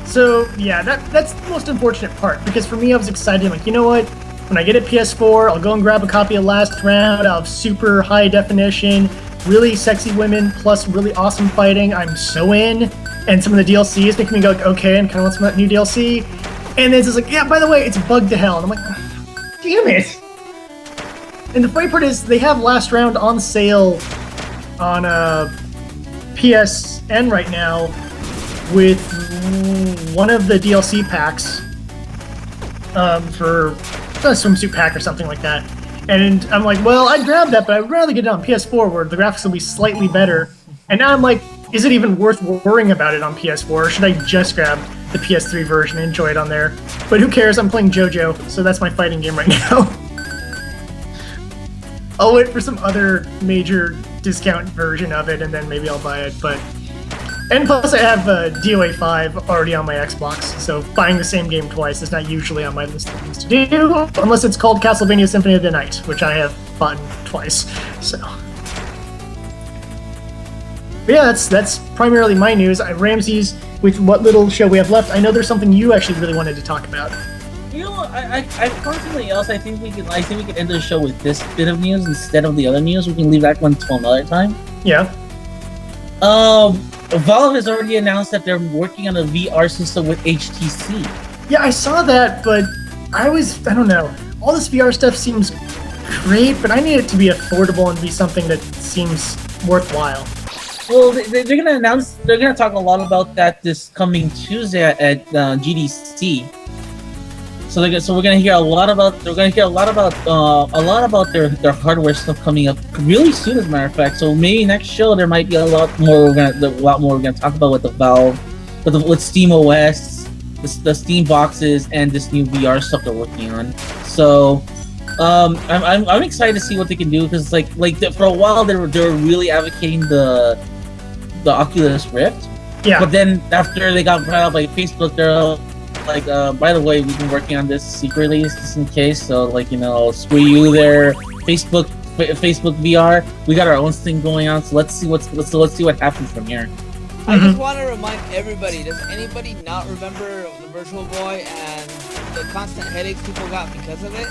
So yeah, that's the most unfortunate part, because for me I was excited, like, you know what? When I get a PS4, I'll go and grab a copy of Last Round. I'll have super high definition, really sexy women, plus really awesome fighting. I'm so in. And some of the DLCs make me go, like, okay, and kind of want some of that new DLC. And then it's just like, yeah, by the way, it's bugged to hell. And I'm like, damn it. And the funny part is, they have Last Round on sale on PSN right now with one of the DLC packs for a swimsuit pack or something like that. And I'm like, well, I'd grab that, but I'd rather get it on PS4 where the graphics will be slightly better. And now I'm like, is it even worth worrying about it on PS4, or should I just grab the PS3 version and enjoy it on there? But who cares, I'm playing JoJo, so that's my fighting game right now. I'll wait for some other major discount version of it, and then maybe I'll buy it, And plus I have DOA 5 already on my Xbox, so buying the same game twice is not usually on my list of things to do, unless it's called Castlevania Symphony of the Night, which I have bought twice, so... But yeah, that's primarily my news. Ramses, with what little show we have left, I know there's something you actually really wanted to talk about. You know, I found something else. I think we could end the show with this bit of news instead of the other news. We can leave that one till another time. Yeah. Valve has already announced that they're working on a VR system with HTC. Yeah, I saw that, but I don't know. All this VR stuff seems great, but I need it to be affordable and be something that seems worthwhile. Well, they're gonna talk a lot about that this coming Tuesday at GDC. So we're gonna hear a lot about their hardware stuff coming up really soon, as a matter of fact. So maybe next show there might be a lot more we're gonna talk about with the Valve, with Steam OS, the Steam boxes, and this new VR stuff they're working on. So I'm excited to see what they can do, because like for a while they were really advocating the Oculus Rift. Yeah. But then after they got brought up by Facebook, they're like, by the way, we've been working on this secretly, just in case. So like, screw you there, Facebook VR. We got our own thing going on. So let's see what happens from here. I just want to remind everybody, does anybody not remember the Virtual Boy and the constant headaches people got because of it?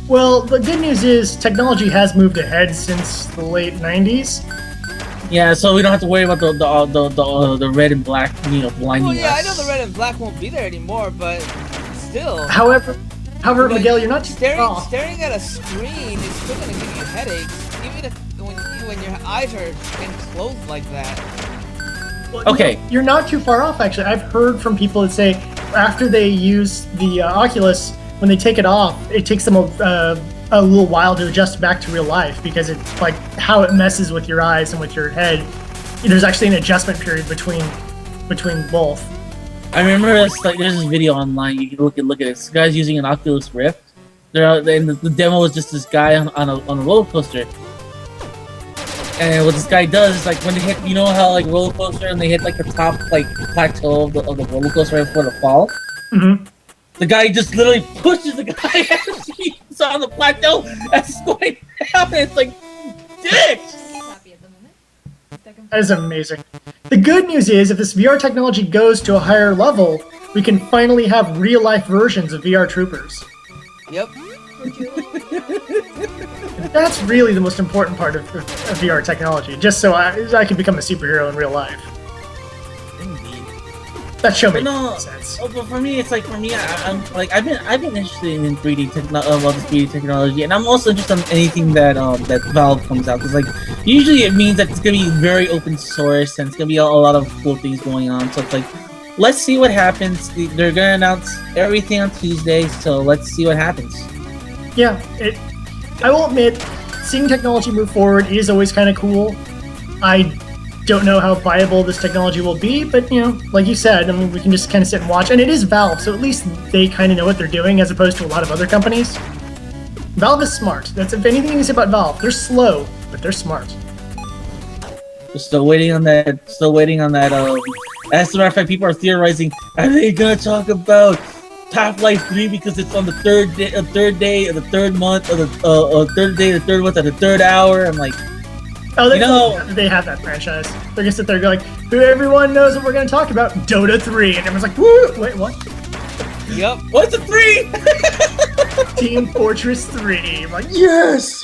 Well, the good news is technology has moved ahead since the late 90s. Yeah, so we don't have to worry about the red and black, blinding Well, yeah, us. I know the red and black won't be there anymore, but still. However, Like, Miguel, you're not too far off. staring at a screen is still gonna give you headaches, even if when your eyes are enclosed like that. Well, Okay. You're not too far off, actually. I've heard from people that say after they use the Oculus, when they take it off, it takes them a little while to adjust back to real life, because it's like how it messes with your eyes and with your head. There's actually an adjustment period between both. I remember there's this video online. You can look at it. This guy's using an Oculus Rift. And the demo is just this guy on a roller coaster. And what this guy does is, like, when they hit, how like roller coaster and they hit like the top plateau of the roller coaster before the fall. Mm-hmm. The guy just literally pushes the guy as he's on the plateau as he's going down. It's like, dick! Happy at the moment. That is amazing. The good news is, if this VR technology goes to a higher level, we can finally have real-life versions of VR troopers. Yep. That's really the most important part of VR technology, just so I can become a superhero in real life. That show makes sense. Oh, but for me, it's like, I've been interested in 3D technology, and I'm also interested in anything that Valve comes out, because like usually it means that it's gonna be very open source and it's gonna be a lot of cool things going on. So it's like, let's see what happens. They're gonna announce everything on Tuesday, so let's see what happens. Yeah, I will admit, seeing technology move forward is always kind of cool. I don't know how viable this technology will be, but like you said, I mean, we can just kind of sit and watch. And it is Valve, so at least they kind of know what they're doing, as opposed to a lot of other companies. Valve is smart. That's, if anything you can say about Valve, they're slow, but they're smart. We're still waiting on that. As a matter of fact, people are theorizing, are they gonna talk about Half-Life 3 because it's on the third day of the third month of the third hour? I'm like, oh, they have that franchise. They're gonna sit there going, everyone knows what we're gonna talk about, Dota 3, and everyone's like, woo, wait, what? Yep. What's a 3? Team Fortress 3. I'm like, yes.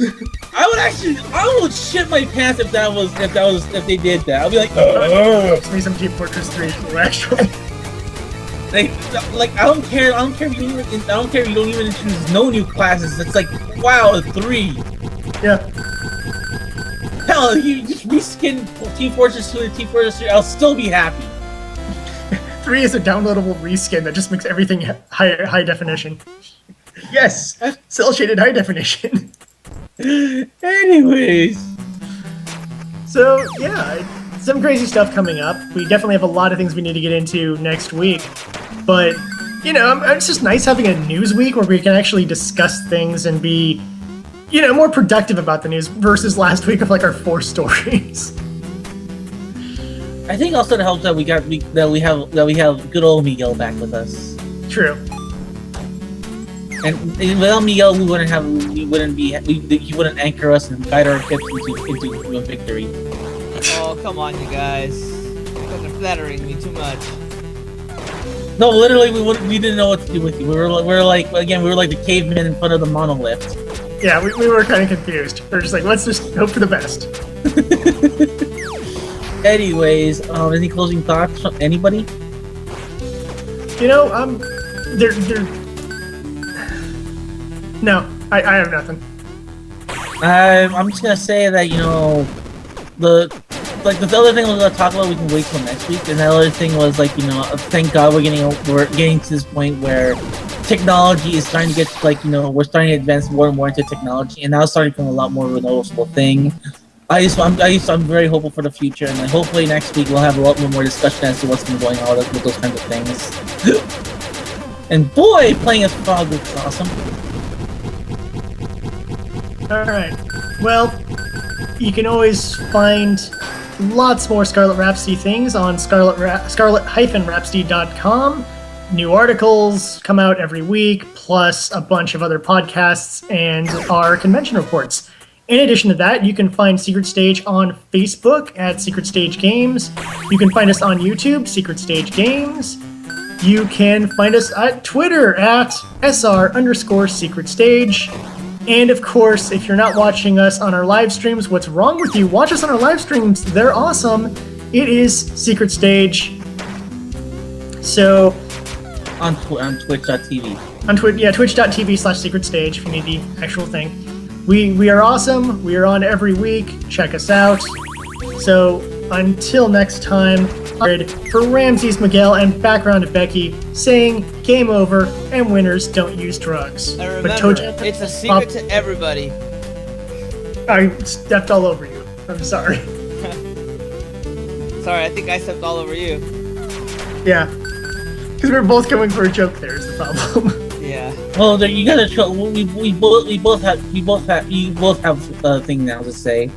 I would shit my pants if they did that. I'd be like, Give me some Team Fortress 3 actually. I don't care if you don't even introduce no new classes. It's like, wow, a 3. Yeah. Hell, you just reskin Team Fortress 2 to Team Fortress 3, I'll still be happy. 3 is a downloadable reskin that just makes everything high definition. Yes, cell shaded high definition. Anyways, so yeah, some crazy stuff coming up. We definitely have a lot of things we need to get into next week, but it's just nice having a news week where we can actually discuss things and be more productive about the news versus last week of like our 4 stories. I think also it helps that we have good old Miguel back with us. True. And without Miguel, he wouldn't anchor us and guide our ships into a victory. Oh, come on, you guys. You guys are flattering me too much. No, literally, we didn't know what to do with you. We were like the cavemen in front of the monolith. Yeah, we were kind of confused. We're just like, let's just hope for the best. Anyways, any closing thoughts from anybody? No, I have nothing. I'm just gonna say that the other thing we're gonna talk about we can wait till next week. And the other thing was thank God we're getting to this point where technology is starting to get like, we're starting to advance more and more into technology, and now it's starting to become a lot more of a noticeable thing. I'm very hopeful for the future, and then hopefully next week we'll have a lot more discussion as to what's been going on with those kinds of things. And boy, playing as Frog looks awesome. Alright. Well, you can always find lots more Scarlet Rhapsody things on scarlet-rhapsody.com. New articles come out every week, plus a bunch of other podcasts and our convention reports. In addition to that, you can find Secret Stage on Facebook at Secret Stage Games. You can find us on YouTube, Secret Stage Games. You can find us at Twitter at SR_Secret Stage. And of course, if you're not watching us on our live streams, what's wrong with you? Watch us on our live streams. They're awesome. It is Secret Stage. So... On Twitch.tv. Twitch.tv/Secret Stage if you need the actual thing. We are awesome. We are on every week. Check us out. So until next time, for Ramses, Miguel, and background Becky saying game over and winners don't use drugs. And remember, it's a secret to everybody. I stepped all over you. I'm sorry. Sorry, I think I stepped all over you. Yeah. Because we're both going for a joke there is the problem. Yeah. Well, you gotta show. We both have a thing now to say.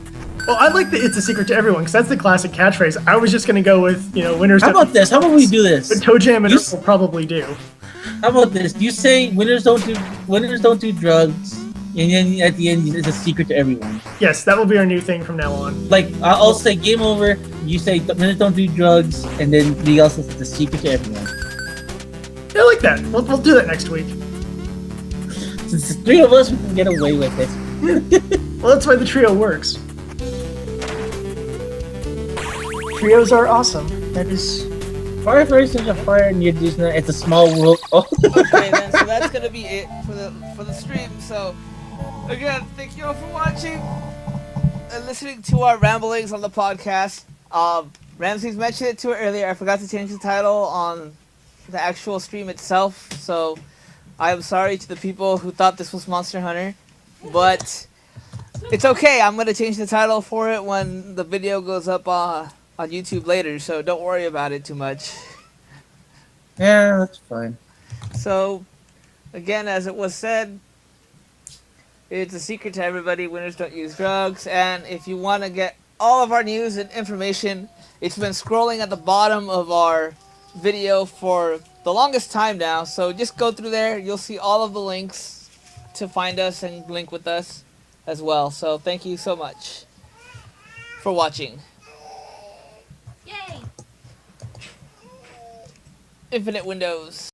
Well, I like that it's a secret to everyone because that's the classic catchphrase. I was just gonna go with winners. How about this? How about we do this? But Toe Jam and Earl will probably do. How about this? You say winners don't do drugs, and then at the end it's a secret to everyone. Yes, that will be our new thing from now on. Like I'll say game over. You say winners don't do drugs, and then Miguel says it's a secret to everyone. I like that. We'll do that next week. Since the three of us, we can get away with it. Well, that's why the trio works. Trios are awesome. That is... Fire first is a fire, and you're just it's a small world. Oh. Okay, then, so that's gonna be it for the stream. So, again, thank you all for watching and listening to our ramblings on the podcast. Ramses mentioned it to it earlier. I forgot to change the title on the actual stream itself, so I am sorry to the people who thought this was Monster Hunter, but it's okay. I'm gonna change the title for it when the video goes up on YouTube later, so don't worry about it too much. Yeah, that's fine. So, again, as it was said, it's a secret to everybody. Winners don't use drugs, and if you want to get all of our news and information, it's been scrolling at the bottom of our video for the longest time now, so just go through there. You'll see all of the links to find us and link with us as well. So thank you so much for watching. Yay! Infinite Windows.